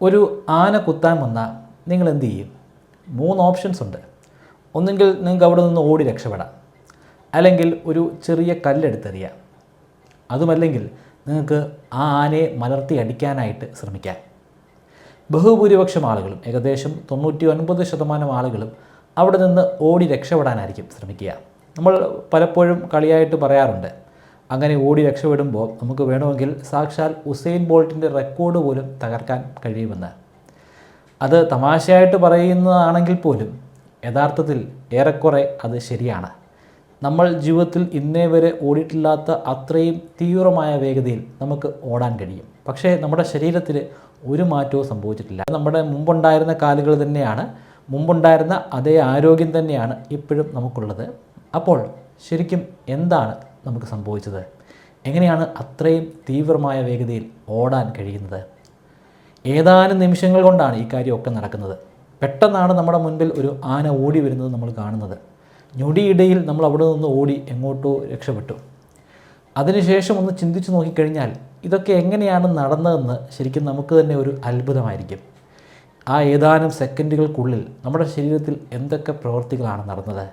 ഒരു ആന കുത്താൻ വന്നാൽ നിങ്ങൾ എന്ത് ചെയ്യും? 3 ഓപ്ഷൻസ് ഉണ്ട്. ഒന്നുകിൽ നിങ്ങൾക്ക് അവിടെ നിന്ന് ഓടി രക്ഷപ്പെടാം, അല്ലെങ്കിൽ ഒരു ചെറിയ കല്ലെടുത്തെറിയാം, അതുമല്ലെങ്കിൽ നിങ്ങൾക്ക് ആ ആനയെ മലർത്തി അടിക്കാനായിട്ട് ശ്രമിക്കാം. ബഹുഭൂരിപക്ഷം ആളുകളും, ഏകദേശം 99% ആളുകളും അവിടെ നിന്ന് ഓടി രക്ഷപ്പെടാനായിരിക്കും ശ്രമിക്കുക. നമ്മൾ പലപ്പോഴും കളിയായിട്ട് പറയാറുണ്ട്, അങ്ങനെ ഓടി രക്ഷപ്പെടുമ്പോൾ നമുക്ക് വേണമെങ്കിൽ സാക്ഷാൽ ഉസൈൻ ബോൾട്ടിൻ്റെ റെക്കോർഡ് പോലും തകർക്കാൻ കഴിയുമെന്ന്. അത് തമാശയായിട്ട് പറയുന്നതാണെങ്കിൽ പോലും യഥാർത്ഥത്തിൽ ഏറെക്കുറെ അത് ശരിയാണ്. നമ്മൾ ജീവിതത്തിൽ ഇന്നേ വരെ ഓടിയിട്ടില്ലാത്ത അത്രയും തീവ്രമായ വേഗതയിൽ നമുക്ക് ഓടാൻ കഴിയും. പക്ഷേ നമ്മുടെ ശരീരത്തിൽ ഒരു മാറ്റവും സംഭവിച്ചിട്ടില്ല. നമ്മുടെ മുമ്പുണ്ടായിരുന്ന കാലുകൾ തന്നെയാണ്, മുമ്പുണ്ടായിരുന്ന അതേ ആരോഗ്യം തന്നെയാണ് ഇപ്പോഴും നമുക്കുള്ളത്. അപ്പോൾ ശരിക്കും എന്താണ് നമുക്ക് സംഭവിച്ചത്? എങ്ങനെയാണ് അത്രയും തീവ്രമായ വേഗതയിൽ ഓടാൻ കഴിയുന്നത്? ഏതാനും നിമിഷങ്ങൾ കൊണ്ടാണ് ഈ കാര്യമൊക്കെ നടക്കുന്നത്. പെട്ടെന്നാണ് നമ്മുടെ മുൻപിൽ ഒരു ആന ഓടി വരുന്നത് നമ്മൾ കാണുന്നത്. ഞൊടിയിടയിൽ നമ്മൾ അവിടെ നിന്ന് ഓടി എങ്ങോട്ടോ രക്ഷപ്പെട്ടു. അതിനുശേഷം ഒന്ന് ചിന്തിച്ച് നോക്കിക്കഴിഞ്ഞാൽ ഇതൊക്കെ എങ്ങനെയാണ് നടന്നതെന്ന് ശരിക്കും നമുക്ക് തന്നെ ഒരു അത്ഭുതമായിരിക്കും. ആ ഏതാനും സെക്കൻഡുകൾക്കുള്ളിൽ നമ്മുടെ ശരീരത്തിൽ എന്തൊക്കെ പ്രവൃത്തികളാണ് നടന്നത്?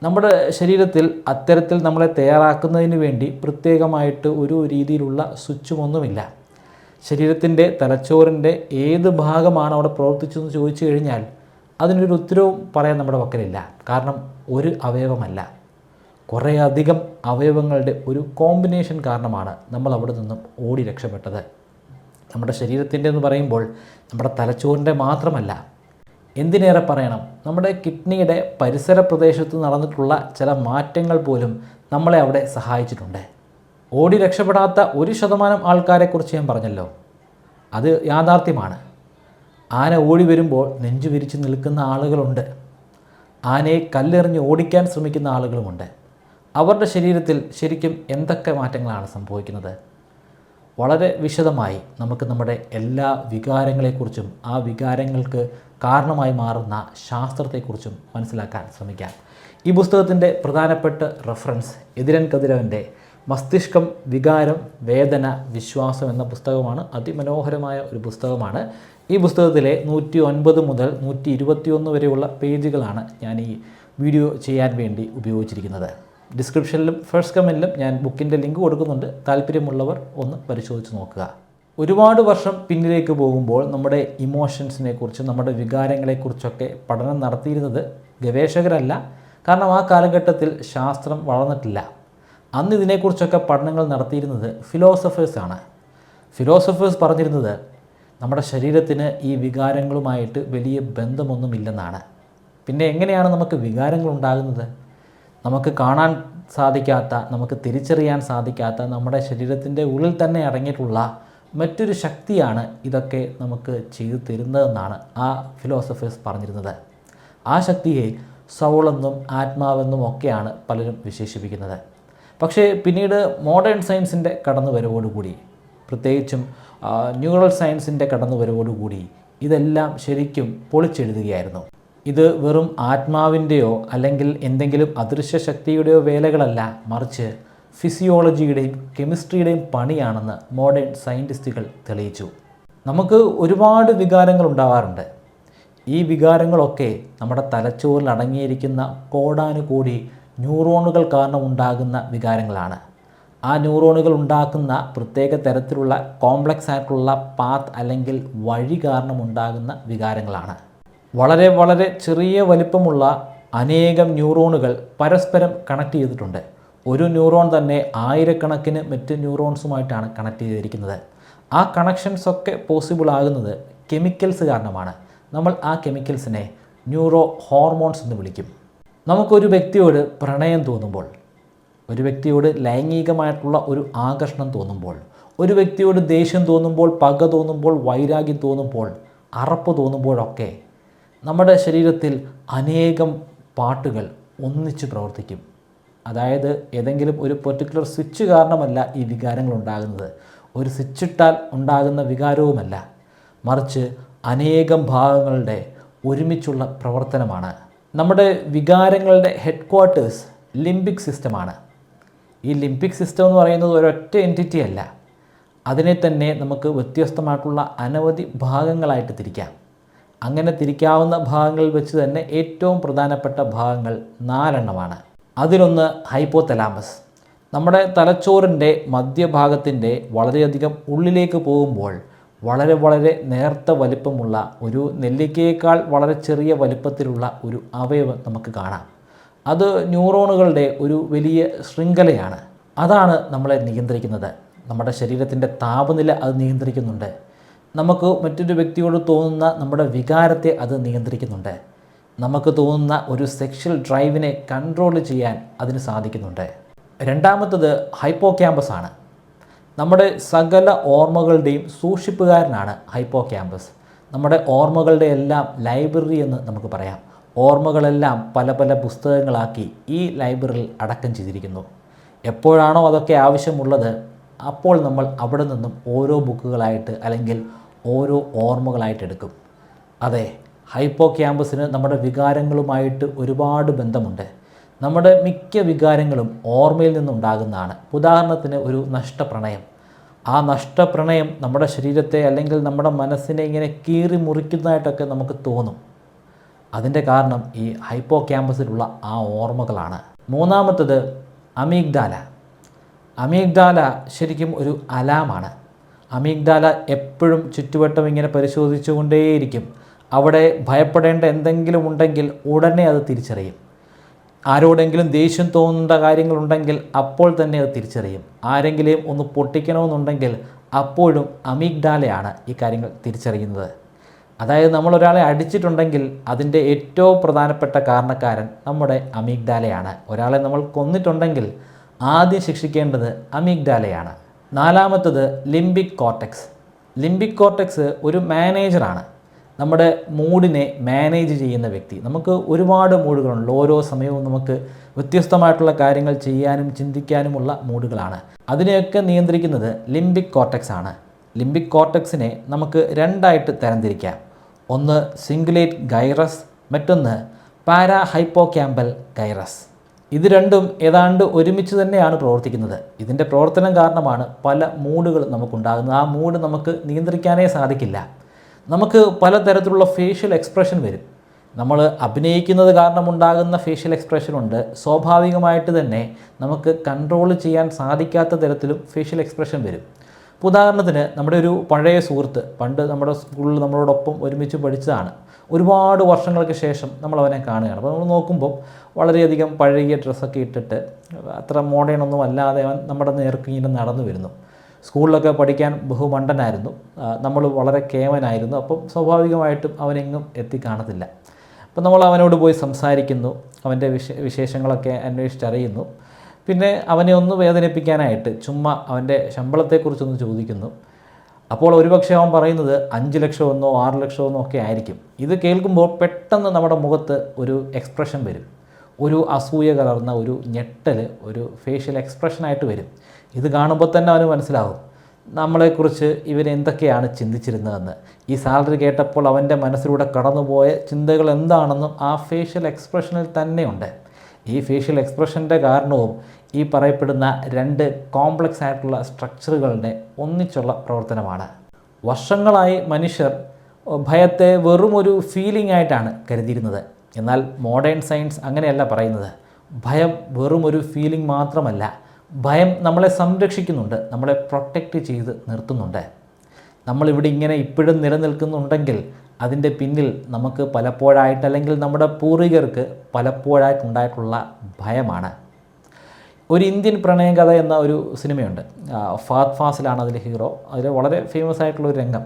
നമ്മുടെ ശരീരത്തിൽ അത്തരത്തിൽ നമ്മളെ തയ്യാറാക്കുന്നതിന് വേണ്ടി പ്രത്യേകമായിട്ട് ഒരു രീതിയിലുള്ള സ്വിച്ചുമൊന്നുമില്ല. ശരീരത്തിൻ്റെ തലച്ചോറിൻ്റെ ഏത് ഭാഗമാണ് അവിടെ പ്രവർത്തിച്ചതെന്ന് ചോദിച്ചു കഴിഞ്ഞാൽ അതിനൊരു ഉത്തരവും പറയാൻ നമ്മുടെ പക്കലില്ല. കാരണം ഒരു അവയവമല്ല, കുറേയധികം അവയവങ്ങളുടെ ഒരു കോമ്പിനേഷൻ കാരണമാണ് നമ്മൾ അവിടെ നിന്നും ഓടി രക്ഷപ്പെട്ടത്. നമ്മുടെ ശരീരത്തിൻ്റെ എന്ന് പറയുമ്പോൾ നമ്മുടെ തലച്ചോറിൻ്റെ മാത്രമല്ല, എന്തിനേറെ പറയണം, നമ്മുടെ കിഡ്നിയുടെ പരിസര പ്രദേശത്ത് നടന്നിട്ടുള്ള ചില മാറ്റങ്ങൾ പോലും നമ്മളെ അവിടെ സഹായിച്ചിട്ടുണ്ട്. ഓടി രക്ഷപ്പെടാത്ത 1% ആൾക്കാരെക്കുറിച്ച് ഞാൻ പറഞ്ഞല്ലോ, അത് യാഥാർത്ഥ്യമാണ്. ആന ഓടി വരുമ്പോൾ നെഞ്ചു വിരിച്ച് നിൽക്കുന്ന ആളുകളുണ്ട്. ആനയെ കല്ലെറിഞ്ഞ് ഓടിക്കാൻ ശ്രമിക്കുന്ന ആളുകളുമുണ്ട്. അവരുടെ ശരീരത്തിൽ ശരിക്കും എന്തൊക്കെ മാറ്റങ്ങളാണ് സംഭവിക്കുന്നത്? വളരെ വിശദമായി നമുക്ക് നമ്മുടെ എല്ലാ വികാരങ്ങളെക്കുറിച്ചും ആ വികാരങ്ങൾക്ക് കാരണമായി മാറുന്ന ശാസ്ത്രത്തെക്കുറിച്ചും മനസ്സിലാക്കാൻ ശ്രമിക്കാം. ഈ പുസ്തകത്തിൻ്റെ പ്രധാനപ്പെട്ട റെഫറൻസ് എതിരൻ കതിരവൻ്റെ മസ്തിഷ്കം, വികാരം, വേദന, വിശ്വാസം എന്ന പുസ്തകമാണ്. അതിമനോഹരമായ ഒരു പുസ്തകമാണ്. ഈ പുസ്തകത്തിലെ 109 മുതൽ 121 വരെയുള്ള പേജുകളാണ് ഞാൻ ഈ വീഡിയോ ചെയ്യാൻ വേണ്ടി ഉപയോഗിച്ചിരിക്കുന്നത്. ഡിസ്ക്രിപ്ഷനിലും ഫസ്റ്റ് കമൻറ്റിലും ഞാൻ ബുക്കിൻ്റെ ലിങ്ക് കൊടുക്കുന്നുണ്ട്. താല്പര്യമുള്ളവർ ഒന്ന് പരിശോധിച്ച് നോക്കുക. ഒരുപാട് വർഷം പിന്നിലേക്ക് പോകുമ്പോൾ നമ്മുടെ ഇമോഷൻസിനെ കുറിച്ച്, നമ്മുടെ വികാരങ്ങളെക്കുറിച്ചൊക്കെ പഠനം നടത്തിയിരുന്നത് ഗവേഷകരല്ല. കാരണം ആ കാലഘട്ടത്തിൽ ശാസ്ത്രം വളർന്നിട്ടില്ല. അന്ന് ഇതിനെക്കുറിച്ചൊക്കെ പഠനങ്ങൾ നടത്തിയിരുന്നത് ഫിലോസഫേഴ്സാണ്. ഫിലോസഫേഴ്സ് പറഞ്ഞിരുന്നത് നമ്മുടെ ശരീരത്തിന് ഈ വികാരങ്ങളുമായിട്ട് വലിയ ബന്ധമൊന്നുമില്ലെന്നാണ്. പിന്നെ എങ്ങനെയാണ് നമുക്ക് വികാരങ്ങൾ ഉണ്ടാകുന്നത്? നമുക്ക് കാണാൻ സാധിക്കാത്ത, നമുക്ക് തിരിച്ചറിയാൻ സാധിക്കാത്ത നമ്മുടെ ശരീരത്തിൻ്റെ ഉള്ളിൽ തന്നെ അടങ്ങിയിട്ടുള്ള മറ്റൊരു ശക്തിയാണ് ഇതൊക്കെ നമുക്ക് ചെയ്തു തരുന്നതെന്നാണ് ആ ഫിലോസഫേഴ്സ് പറഞ്ഞിരുന്നത്. ആ ശക്തിയെ സൗളെന്നും ആത്മാവെന്നും ഒക്കെയാണ് പലരും വിശേഷിപ്പിക്കുന്നത്. പക്ഷേ പിന്നീട് മോഡേൺ സയൻസിൻ്റെ കടന്നുവരവോടുകൂടി, പ്രത്യേകിച്ചും ന്യൂറൽ സയൻസിൻ്റെ കടന്നുവരവോടുകൂടി ഇതെല്ലാം ശരിക്കും പൊളിച്ചെഴുതുകയായിരുന്നു. ഇത് വെറും ആത്മാവിൻ്റെയോ അല്ലെങ്കിൽ എന്തെങ്കിലും അദൃശ്യ ശക്തിയുടെയോ വേലകളല്ല, മറിച്ച് ഫിസിയോളജിയുടെയും കെമിസ്ട്രിയുടെയും പണിയാണെന്ന് മോഡേൺ സയൻറ്റിസ്റ്റുകൾ തെളിയിച്ചു. നമുക്ക് ഒരുപാട് വികാരങ്ങൾ ഉണ്ടാവാറുണ്ട്. ഈ വികാരങ്ങളൊക്കെ നമ്മുടെ തലച്ചോറിൽ അടങ്ങിയിരിക്കുന്ന കോടാനുകോടി ന്യൂറോണുകൾ കാരണം ഉണ്ടാകുന്ന വികാരങ്ങളാണ്. ആ ന്യൂറോണുകൾ ഉണ്ടാക്കുന്ന പ്രത്യേക തരത്തിലുള്ള കോംപ്ലക്സ് ആയിട്ടുള്ള പാത്ത് അല്ലെങ്കിൽ വഴി കാരണം ഉണ്ടാകുന്ന വികാരങ്ങളാണ്. വളരെ വളരെ ചെറിയ വലിപ്പമുള്ള അനേകം ന്യൂറോണുകൾ പരസ്പരം കണക്ട് ചെയ്തിട്ടുണ്ട്. ഒരു ന്യൂറോൺ തന്നെ ആയിരക്കണക്കിന് മറ്റ് ന്യൂറോൺസുമായിട്ടാണ് കണക്ട് ചെയ്തിരിക്കുന്നത്. ആ കണക്ഷൻസൊക്കെ പോസിബിൾ ആകുന്നത് കെമിക്കൽസ് കാരണമാണ്. നമ്മൾ ആ കെമിക്കൽസിനെ ന്യൂറോ ഹോർമോൺസ് എന്ന് വിളിക്കും. നമുക്കൊരു വ്യക്തിയോട് പ്രണയം തോന്നുമ്പോൾ, ഒരു വ്യക്തിയോട് ലൈംഗികമായിട്ടുള്ള ഒരു ആകർഷണം തോന്നുമ്പോൾ, ഒരു വ്യക്തിയോട് ദേഷ്യം തോന്നുമ്പോൾ, പക തോന്നുമ്പോൾ, വൈരാഗ്യം തോന്നുമ്പോൾ, അറപ്പ് തോന്നുമ്പോഴൊക്കെ നമ്മുടെ ശരീരത്തിൽ അനേകം പാട്ടുകൾ ഒന്നിച്ച് പ്രവർത്തിക്കും. അതായത് ഏതെങ്കിലും ഒരു പെർട്ടിക്കുലർ സ്വിച്ച് കാരണമല്ല ഈ വികാരങ്ങൾ ഉണ്ടാകുന്നത്, ഒരു സ്വിച്ചിട്ടാൽ ഉണ്ടാകുന്ന വികാരവുമല്ല, മറിച്ച് അനേകം ഭാഗങ്ങളുടെ ഒരുമിച്ചുള്ള പ്രവർത്തനമാണ്. നമ്മുടെ വികാരങ്ങളുടെ ഹെഡ് ക്വാർട്ടേഴ്സ് ലിംബിക് സിസ്റ്റമാണ്. ഈ ലിംബിക് സിസ്റ്റം എന്ന് പറയുന്നത് ഒരൊറ്റ എൻറ്റിറ്റി അല്ല, അതിനെ തന്നെ നമുക്ക് വ്യത്യസ്തമായിട്ടുള്ള അനവധി ഭാഗങ്ങളായിട്ട് തിരിക്കാം. അങ്ങനെ തിരിക്കാവുന്ന ഭാഗങ്ങളിൽ വെച്ച് തന്നെ ഏറ്റവും പ്രധാനപ്പെട്ട ഭാഗങ്ങൾ 4 അതിലൊന്ന് ഹൈപ്പോതലാമസ്. നമ്മുടെ തലച്ചോറിൻ്റെ മധ്യഭാഗത്തിൻ്റെ വളരെയധികം ഉള്ളിലേക്ക് പോകുമ്പോൾ വളരെ നേർത്ത വലിപ്പമുള്ള ഒരു നെല്ലിക്കയേക്കാൾ വളരെ ചെറിയ വലിപ്പത്തിലുള്ള ഒരു അവയവം നമുക്ക് കാണാം. അത് ന്യൂറോണുകളുടെ ഒരു വലിയ ശൃംഖലയാണ്. അതാണ് നമ്മളെ നിയന്ത്രിക്കുന്നത്. നമ്മുടെ ശരീരത്തിൻ്റെ താപനില അത് നിയന്ത്രിക്കുന്നുണ്ട്. നമുക്ക് മറ്റൊരു വ്യക്തിയോട് തോന്നുന്ന നമ്മുടെ വികാരത്തെ അത് നിയന്ത്രിക്കുന്നുണ്ട്. നമുക്ക് തോന്നുന്ന ഒരു സെക്ഷൽ ഡ്രൈവിനെ കൺട്രോൾ ചെയ്യാൻ അതിന് സാധിക്കുന്നുണ്ട്. രണ്ടാമത്തത് ഹൈപ്പോക്യാമ്പസ് ആണ്. നമ്മുടെ സകല ഓർമ്മകളുടെയും സൂക്ഷിപ്പുകാരനാണ് ഹൈപ്പോക്യാമ്പസ്. നമ്മുടെ ഓർമ്മകളുടെ എല്ലാം ലൈബ്രറി എന്ന് നമുക്ക് പറയാം. ഓർമ്മകളെല്ലാം പല പുസ്തകങ്ങളാക്കി ഈ ലൈബ്രറിയിൽ അടക്കം ചെയ്തിരിക്കുന്നു. എപ്പോഴാണോ അതൊക്കെ ആവശ്യമുള്ളത് അപ്പോൾ നമ്മൾ അവിടെ നിന്നും ഓരോ ബുക്കുകളായിട്ട് അല്ലെങ്കിൽ ഓരോ ഓർമ്മകളായിട്ട് എടുക്കും. അതെ, ഹൈപ്പോക്യാമ്പസിന് നമ്മുടെ വികാരങ്ങളുമായിട്ട് ഒരുപാട് ബന്ധമുണ്ട്. നമ്മുടെ മിക്ക വികാരങ്ങളും ഓർമ്മയിൽ നിന്നുണ്ടാകുന്നതാണ്. ഉദാഹരണത്തിന് ഒരു നഷ്ടപ്രണയം. ആ നഷ്ടപ്രണയം നമ്മുടെ ശരീരത്തെ അല്ലെങ്കിൽ നമ്മുടെ മനസ്സിനെ ഇങ്ങനെ കീറി മുറിക്കുന്നതായിട്ടൊക്കെ നമുക്ക് തോന്നും. അതിൻ്റെ കാരണം ഈ ഹൈപ്പോക്യാമ്പസിലുള്ള ആ ഓർമ്മകളാണ്. മൂന്നാമത്തത് അമീഗ്ഡാല. അമീഗ്ഡാല ശരിക്കും ഒരു അലാമാണ്. അമീഗ്ഡാല എപ്പോഴും ചുറ്റുവട്ടം ഇങ്ങനെ പരിശോധിച്ചുകൊണ്ടേയിരിക്കും. അവിടെ ഭയപ്പെടേണ്ട എന്തെങ്കിലും ഉണ്ടെങ്കിൽ ഉടനെ അത് തിരിച്ചറിയും. ആരോടെങ്കിലും ദേഷ്യം തോന്നുന്ന കാര്യങ്ങളുണ്ടെങ്കിൽ അപ്പോൾ തന്നെ അത് തിരിച്ചറിയും. ആരെങ്കിലും ഒന്ന് പൊട്ടിക്കണമെന്നുണ്ടെങ്കിൽ അപ്പോഴും അമീഗ്ഡാലയാണ് ഈ കാര്യങ്ങൾ തിരിച്ചറിയുന്നത്. അതായത് നമ്മളൊരാളെ അടിച്ചിട്ടുണ്ടെങ്കിൽ അതിൻ്റെ ഏറ്റവും പ്രധാനപ്പെട്ട കാരണക്കാരൻ നമ്മുടെ അമീഗ്ഡാലയാണ്. ഒരാളെ നമ്മൾ കൊന്നിട്ടുണ്ടെങ്കിൽ ആദ്യം ശിക്ഷിക്കേണ്ടത് അമീഗ്ഡാലയാണ്. നാലാമത്തത് ലിംബിക് കോർട്ടെക്സ്. ലിംബിക് കോർട്ടെക്സ് ഒരു മാനേജറാണ്. നമ്മുടെ മൂഡിനെ മാനേജ് ചെയ്യുന്ന വ്യക്തി. നമുക്ക് ഒരുപാട് മൂഡുകളുണ്ട്. ഓരോ സമയവും നമുക്ക് വ്യത്യസ്തമായിട്ടുള്ള കാര്യങ്ങൾ ചെയ്യാനും ചിന്തിക്കാനുമുള്ള മൂഡുകളാണ്. അതിനെയൊക്കെ നിയന്ത്രിക്കുന്നത് ലിംബിക് കോർട്ടെക്സ് ആണ്. ലിംബിക് കോർട്ടെക്സിനെ നമുക്ക് 2ആയിട്ട് തരംതിരിക്കാം. ഒന്ന് സിംഗുലേറ്റ് ഗൈറസ്, മറ്റൊന്ന് പാരാ ഹൈപ്പോക്യാമ്പൽ ഗൈറസ്. ഇത് രണ്ടും ഏതാണ്ട് ഒരുമിച്ച് തന്നെയാണ് പ്രവർത്തിക്കുന്നത്. ഇതിൻ്റെ പ്രവർത്തനം കാരണമാണ് പല മൂഡുകൾ നമുക്കുണ്ടാകുന്നത്. ആ മൂഡ് നമുക്ക് നിയന്ത്രിക്കാനേ സാധിക്കില്ല. നമുക്ക് പലതരത്തിലുള്ള ഫേഷ്യൽ എക്സ്പ്രഷൻ വരും. നമ്മൾ അഭിനയിക്കുന്നത് കാരണമുണ്ടാകുന്ന ഫേഷ്യൽ എക്സ്പ്രഷനുണ്ട്. സ്വാഭാവികമായിട്ട് തന്നെ നമുക്ക് കൺട്രോൾ ചെയ്യാൻ സാധിക്കാത്ത തരത്തിലും ഫേഷ്യൽ എക്സ്പ്രഷൻ വരും. ഉദാഹരണത്തിന് നമ്മുടെ ഒരു പഴയ സുഹൃത്ത്, പണ്ട് നമ്മുടെ സ്കൂളിൽ നമ്മളോടൊപ്പം ഒരുമിച്ച് പഠിച്ചതാണ്. ഒരുപാട് വർഷങ്ങൾക്ക് ശേഷം നമ്മൾ അവനെ കാണുകയാണ്. അപ്പോൾ നമ്മൾ നോക്കുമ്പോൾ വളരെയധികം പഴകിയ ഡ്രസ്സൊക്കെ ഇട്ടിട്ട് അത്ര മോഡേൺ ഒന്നും അല്ലാതെ അവൻ നമ്മുടെ നേർക്ക് ഇങ്ങനെ നടന്നു വരുന്നു. സ്കൂളിലൊക്കെ പഠിക്കാൻ ബഹുമണ്ടനായിരുന്നു. നമ്മൾ വളരെ കേവനായിരുന്നു. അപ്പം സ്വാഭാവികമായിട്ടും അവനെങ്ങും എത്തിക്കാണത്തില്ല. അപ്പം നമ്മൾ അവനോട് പോയി സംസാരിക്കുന്നു, അവൻ്റെ വിശേഷങ്ങളൊക്കെ അന്വേഷിച്ചറിയുന്നു. പിന്നെ അവനെ ഒന്ന് വേദനിപ്പിക്കാനായിട്ട് ചുമ്മാ അവൻ്റെ ശമ്പളത്തെക്കുറിച്ചൊന്ന് ചോദിക്കുന്നു. അപ്പോൾ ഒരുപക്ഷെ അവൻ പറയുന്നത് 5 ലക്ഷമെന്നോ 6 ലക്ഷമെന്നോ ഒക്കെ ആയിരിക്കും. ഇത് കേൾക്കുമ്പോൾ പെട്ടെന്ന് നമ്മുടെ മുഖത്ത് ഒരു എക്സ്പ്രഷൻ വരും. ഒരു അസൂയ കലർന്ന ഒരു ഞെട്ടൽ, ഒരു ഫേഷ്യൽ എക്സ്പ്രഷനായിട്ട് വരും. ഇത് കാണുമ്പോൾ തന്നെ അവന് മനസ്സിലാവും നമ്മളെക്കുറിച്ച് ഇവൻ എന്തൊക്കെയാണ് ചിന്തിച്ചിരുന്നതെന്ന്. ഈ സാലറി കേട്ടപ്പോൾ അവൻ്റെ മനസ്സിലൂടെ കടന്നുപോയ ചിന്തകൾ എന്താണെന്നും ആ ഫേഷ്യൽ എക്സ്പ്രഷനിൽ തന്നെയുണ്ട്. ഈ ഫേഷ്യൽ എക്സ്പ്രഷൻ്റെ കാരണവും ഈ പറയപ്പെടുന്ന 2 കോംപ്ലക്സ് ആയിട്ടുള്ള സ്ട്രക്ചറുകളുടെ ഒന്നിച്ചുള്ള പ്രവർത്തനമാണ്. വർഷങ്ങളായി മനുഷ്യർ ഭയത്തെ വെറും ഒരു ഫീലിംഗ് ആയിട്ടാണ് കരുതിയിരുന്നത്. എന്നാൽ മോഡേൺ സയൻസ് അങ്ങനെയല്ല പറയുന്നത്. ഭയം വെറും ഒരു ഫീലിംഗ് മാത്രമല്ല, ഭയം നമ്മളെ സംരക്ഷിക്കുന്നുണ്ട്, നമ്മളെ പ്രൊട്ടക്റ്റ് ചെയ്ത് നിർത്തുന്നുണ്ട്. നമ്മളിവിടെ ഇങ്ങനെ ഇപ്പോഴും നിലനിൽക്കുന്നുണ്ടെങ്കിൽ അതിൻ്റെ പിന്നിൽ നമുക്ക് പലപ്പോഴായിട്ട് അല്ലെങ്കിൽ നമ്മുടെ പൂർവികർക്ക് പലപ്പോഴായിട്ടുണ്ടായിട്ടുള്ള ഭയമാണ്. ഒരു ഇന്ത്യൻ പ്രണയകഥ എന്ന ഒരു സിനിമയുണ്ട്. ഫഹദ് ഫാസിലാണ് അതിൽ ഹീറോ. അതിൽ വളരെ ഫേമസ് ആയിട്ടുള്ളൊരു രംഗം.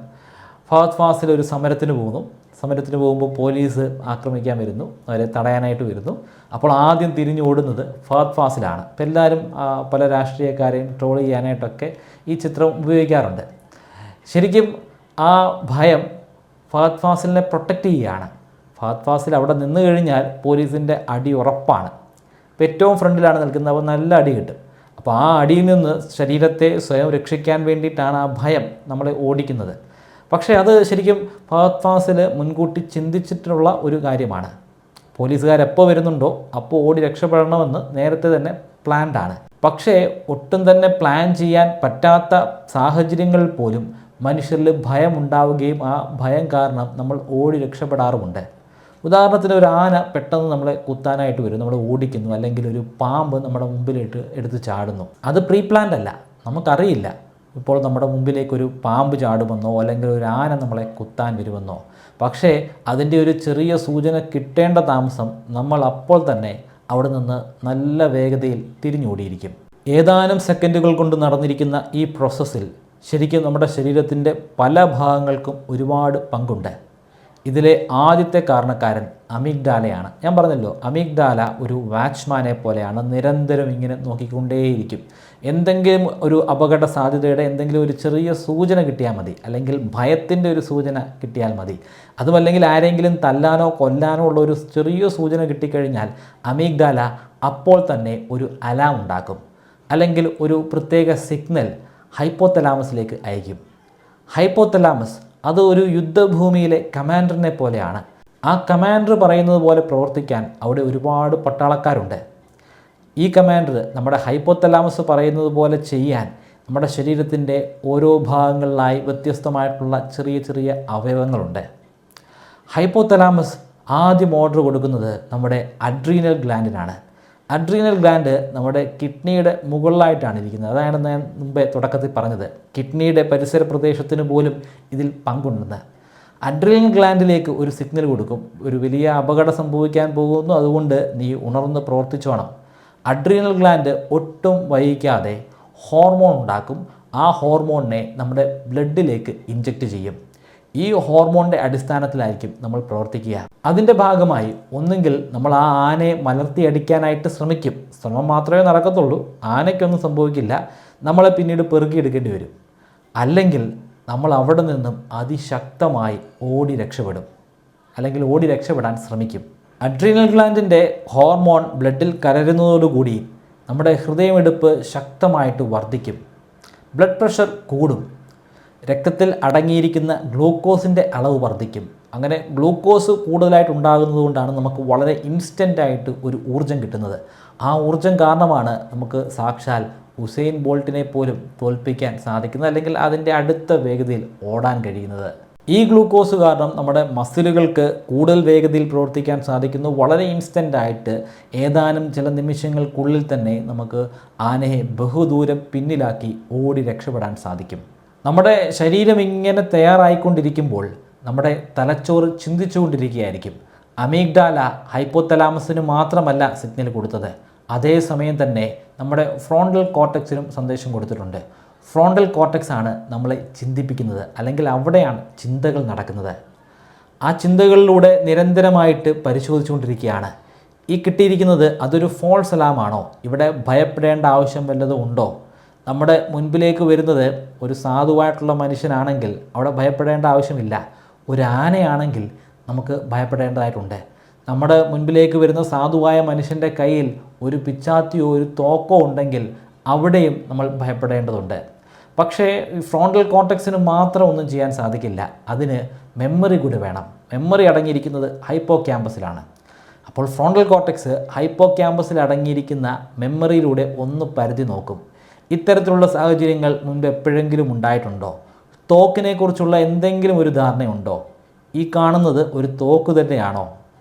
ഫഹദ് ഫാസിൽ ഒരു സമരത്തിന് പോകുമ്പോൾ പോലീസ് ആക്രമിക്കാൻ വരുന്നു, അവരെ തടയാനായിട്ട് വരുന്നു. അപ്പോൾ ആദ്യം തിരിഞ്ഞോടുന്നത് ഫഹദ് ഫാസിലാണ്. അപ്പോൾ എല്ലാവരും പല രാഷ്ട്രീയക്കാരെയും ട്രോൾ ചെയ്യാനായിട്ടൊക്കെ ഈ ചിത്രം ഉപയോഗിക്കാറുണ്ട്. ശരിക്കും ആ ഭയം ഫഹദ് ഫാസിലിനെ പ്രൊട്ടക്റ്റ് ചെയ്യുകയാണ്. ഫഹദ് ഫാസിൽ അവിടെ നിന്ന് കഴിഞ്ഞാൽ പോലീസിൻ്റെ അടി ഉറപ്പാണ്. ഇപ്പോൾ ഏറ്റവും ഫ്രണ്ടിലാണ് നിൽക്കുന്നത്, അപ്പോൾ നല്ല അടി കിട്ടും. അപ്പോൾ ആ അടിയിൽ നിന്ന് ശരീരത്തെ സ്വയം രക്ഷിക്കാൻ വേണ്ടിയിട്ടാണ് ആ ഭയം നമ്മളെ ഓടിക്കുന്നത്. പക്ഷേ അത് ശരിക്കും ഫഹദ് ഫാസിൽ മുൻകൂട്ടി ചിന്തിച്ചിട്ടുള്ള ഒരു കാര്യമാണ്. പോലീസുകാരെപ്പോൾ വരുന്നുണ്ടോ അപ്പോൾ ഓടി രക്ഷപ്പെടണമെന്ന് നേരത്തെ തന്നെ പ്ലാൻഡാണ്. പക്ഷേ ഒട്ടും തന്നെ പ്ലാൻ ചെയ്യാൻ പറ്റാത്ത സാഹചര്യങ്ങളിൽ പോലും മനുഷ്യരിൽ ഭയം ഉണ്ടാവുകയും ആ ഭയം കാരണം നമ്മൾ ഓടി രക്ഷപ്പെടാറുമുണ്ട്. ഉദാഹരണത്തിന് ഒരു ആന പെട്ടെന്ന് നമ്മളെ കുത്താനായിട്ട് വരും, നമ്മൾ ഓടിക്കുന്നു. അല്ലെങ്കിൽ ഒരു പാമ്പ് നമ്മുടെ മുമ്പിലിട്ട് എടുത്ത് ചാടുന്നു. അത് പ്രീ പ്ലാൻഡ് അല്ല, നമുക്കറിയില്ല ഇപ്പോൾ നമ്മുടെ മുമ്പിലേക്കൊരു പാമ്പ് ചാടുമെന്നോ അല്ലെങ്കിൽ ഒരു ആന നമ്മളെ കുത്താൻ വരുമെന്നോ. പക്ഷേ അതിൻ്റെ ഒരു ചെറിയ സൂചന കിട്ടേണ്ട താമസം നമ്മൾ അപ്പോൾ തന്നെ അവിടെ നിന്ന് നല്ല വേഗതയിൽ തിരിഞ്ഞോടിയിരിക്കും. ഏതാനും സെക്കൻഡുകൾ കൊണ്ട് നടന്നിരിക്കുന്ന ഈ പ്രോസസ്സിൽ ശരിക്കും നമ്മുടെ ശരീരത്തിൻ്റെ പല ഭാഗങ്ങൾക്കും ഒരുപാട് പങ്കുണ്ട്. ഇതിലെ ആദ്യത്തെ കാരണക്കാരൻ അമിഗ്ഡാലയാണ്. ഞാൻ പറഞ്ഞല്ലോ, അമിഗ്ഡാല ഒരു വാച്ച്മാനെ പോലെയാണ്, നിരന്തരം ഇങ്ങനെ നോക്കിക്കൊണ്ടേയിരിക്കും. എന്തെങ്കിലും ഒരു അപകട സാധ്യതയുടെ എന്തെങ്കിലും ഒരു ചെറിയ സൂചന കിട്ടിയാൽ മതി, അല്ലെങ്കിൽ ഭയത്തിൻ്റെ ഒരു സൂചന കിട്ടിയാൽ മതി, അതുമല്ലെങ്കിൽ ആരെങ്കിലും തല്ലാനോ കൊല്ലാനോ ഉള്ള ഒരു ചെറിയ സൂചന കിട്ടിക്കഴിഞ്ഞാൽ അമിഗ്ഡാല അപ്പോൾ തന്നെ ഒരു അലാം ഉണ്ടാക്കും, അല്ലെങ്കിൽ ഒരു പ്രത്യേക സിഗ്നൽ ഹൈപ്പോതലാമസിലേക്ക് അയക്കും. ഹൈപ്പോതലാമസ് അത് ഒരു യുദ്ധഭൂമിയിലെ കമാൻഡറിനെ പോലെയാണ്. ആ കമാൻഡർ പറയുന്നത് പോലെ പ്രവർത്തിക്കാൻ അവിടെ ഒരുപാട് പട്ടാളക്കാരുണ്ട്. ഈ കമാൻഡർ നമ്മുടെ ഹൈപ്പോതലാമസ് പറയുന്നത് പോലെ ചെയ്യാൻ നമ്മുടെ ശരീരത്തിൻ്റെ ഓരോ ഭാഗങ്ങളിലായി വ്യത്യസ്തമായിട്ടുള്ള ചെറിയ ചെറിയ അവയവങ്ങളുണ്ട്. ഹൈപ്പോതലാമസ് ആദ്യം ഓർഡർ കൊടുക്കുന്നത് നമ്മുടെ അഡ്രീനൽ ഗ്ലാൻഡിനാണ്. അഡ്രീനൽ ഗ്ലാൻഡ് നമ്മുടെ കിഡ്നിയുടെ മുകളിലായിട്ടാണ് ഇരിക്കുന്നത്. അതാണ് ഞാൻ മുമ്പേ തുടക്കത്തിൽ പറഞ്ഞത്, കിഡ്നിയുടെ പരിസര പ്രദേശത്തിന് പോലും ഇതിൽ പങ്കുണ്ടെന്ന്. അഡ്രീനൽ ഗ്ലാൻഡിലേക്ക് ഒരു സിഗ്നൽ കൊടുക്കും, ഒരു വലിയ അപകടം സംഭവിക്കാൻ പോകുന്നു, അതുകൊണ്ട് നീ ഉണർന്ന് പ്രവർത്തിച്ചോണം. അഡ്രീനൽ ഗ്ലാൻഡ് ഒട്ടും വൈകിക്കാതെ ഹോർമോൺ ഉണ്ടാക്കും. ആ ഹോർമോണിനെ നമ്മുടെ ബ്ലഡിലേക്ക് ഇഞ്ചെക്റ്റ് ചെയ്യും. ഈ ഹോർമോണിൻ്റെ അടിസ്ഥാനത്തിലായിരിക്കും നമ്മൾ പ്രവർത്തിക്കുക. അതിൻ്റെ ഭാഗമായി ഒന്നുകിൽ നമ്മൾ ആ ആനയെ മലർത്തിയടിക്കാനായിട്ട് ശ്രമിക്കും. ശ്രമം മാത്രമേ നടക്കത്തുള്ളൂ, ആനയ്ക്കൊന്നും സംഭവിക്കില്ല, നമ്മളെ പിന്നീട് പെറുക്കിയെടുക്കേണ്ടി വരും. അല്ലെങ്കിൽ നമ്മൾ അവിടെ നിന്നും അതിശക്തമായി ഓടി രക്ഷപ്പെടാൻ ശ്രമിക്കും. അഡ്രീനൽ ഗ്ലാൻഡിൻ്റെ ഹോർമോൺ ബ്ലഡിൽ കലരുന്നതോടുകൂടി നമ്മുടെ ഹൃദയമിടിപ്പ് ശക്തമായിട്ട് വർദ്ധിക്കും, ബ്ലഡ് പ്രഷർ കൂടും, രക്തത്തിൽ അടങ്ങിയിരിക്കുന്ന ഗ്ലൂക്കോസിൻ്റെ അളവ് വർദ്ധിക്കും. അങ്ങനെ ഗ്ലൂക്കോസ് കൂടുതലായിട്ട് ഉണ്ടാകുന്നത് കൊണ്ടാണ് നമുക്ക് വളരെ ഇൻസ്റ്റൻ്റായിട്ട് ഒരു ഊർജ്ജം കിട്ടുന്നത്. ആ ഊർജ്ജം കാരണമാണ് നമുക്ക് സാക്ഷാൽ ഉസൈൻ ബോൾട്ടിനെ പോലും തോൽപ്പിക്കാൻ സാധിക്കുന്നത്, അല്ലെങ്കിൽ അതിൻ്റെ അടുത്ത വേഗതയിൽ ഓടാൻ കഴിയുന്നത്. ഈ ഗ്ലൂക്കോസ് കാരണം നമ്മുടെ മസിലുകൾക്ക് കൂടുതൽ വേഗതയിൽ പ്രവർത്തിക്കാൻ സാധിക്കുന്നു. വളരെ ഇൻസ്റ്റൻ്റായിട്ട് ഏതാനും ചില നിമിഷങ്ങൾക്കുള്ളിൽ തന്നെ നമുക്ക് ആനയെ ബഹുദൂരം പിന്നിലാക്കി ഓടി രക്ഷപ്പെടാൻ സാധിക്കും. നമ്മുടെ ശരീരം ഇങ്ങനെ തയ്യാറായിക്കൊണ്ടിരിക്കുമ്പോൾ നമ്മുടെ തലച്ചോറ് ചിന്തിച്ചുകൊണ്ടിരിക്കുകയായിരിക്കും. അമീഗ്ഡാല ഹൈപ്പോതലാമസിന് മാത്രമല്ല സിഗ്നൽ കൊടുത്തത്, അതേസമയം തന്നെ നമ്മുടെ ഫ്രോണ്ടൽ കോർട്ടെക്സിനും സന്ദേശം കൊടുത്തിട്ടുണ്ട്. ഫ്രോണ്ടൽ കോർട്ടെക്സ് ആണ് നമ്മളെ ചിന്തിപ്പിക്കുന്നത്, അല്ലെങ്കിൽ അവിടെയാണ് ചിന്തകൾ നടക്കുന്നത്. ആ ചിന്തകളിലൂടെ നിരന്തരമായിട്ട് പരിശോധിച്ചുകൊണ്ടിരിക്കുകയാണ്. ഈ കിട്ടിയിരിക്കുന്നത് അതൊരു ഫോൾസ് അലാമാണോ, ഇവിടെ ഭയപ്പെടേണ്ട ആവശ്യം വല്ലതും ഉണ്ടോ, നമ്മുടെ മുൻപിലേക്ക് വരുന്നത് ഒരു സാധുവായിട്ടുള്ള മനുഷ്യനാണെങ്കിൽ അവിടെ ഭയപ്പെടേണ്ട ആവശ്യമില്ല, ഒരു ആനയാണെങ്കിൽ നമുക്ക് ഭയപ്പെടേണ്ടതായിട്ടുണ്ട്. നമ്മുടെ മുൻപിലേക്ക് വരുന്ന സാധുവായ മനുഷ്യൻ്റെ കയ്യിൽ ഒരു പിച്ചാത്തിയോ ഒരു തോക്കോ ഉണ്ടെങ്കിൽ അവിടെയും നമ്മൾ ഭയപ്പെടേണ്ടതുണ്ട്. പക്ഷേ ഫ്രോണ്ടൽ കോർട്ടെക്സിന് മാത്രം ഒന്നും ചെയ്യാൻ സാധിക്കില്ല, അതിന് മെമ്മറി കൂടി വേണം. മെമ്മറി അടങ്ങിയിരിക്കുന്നത് ഹൈപ്പോ ക്യാമ്പസിലാണ്. അപ്പോൾ ഫ്രോണ്ടൽ കോർട്ടെക്സ് ഹൈപ്പോ ക്യാമ്പസിൽ അടങ്ങിയിരിക്കുന്ന മെമ്മറിയിലൂടെ ഒന്ന് പരിധി നോക്കും. ഇത്തരത്തിലുള്ള സാഹചര്യങ്ങൾ മുൻപ് എപ്പോഴെങ്കിലും ഉണ്ടായിട്ടുണ്ടോ? തോക്കിനെക്കുറിച്ചുള്ള എന്തെങ്കിലും ഒരു ധാരണയുണ്ടോ? ഈ കാണുന്നത് ഒരു തോക്ക് തന്നെയാണോ?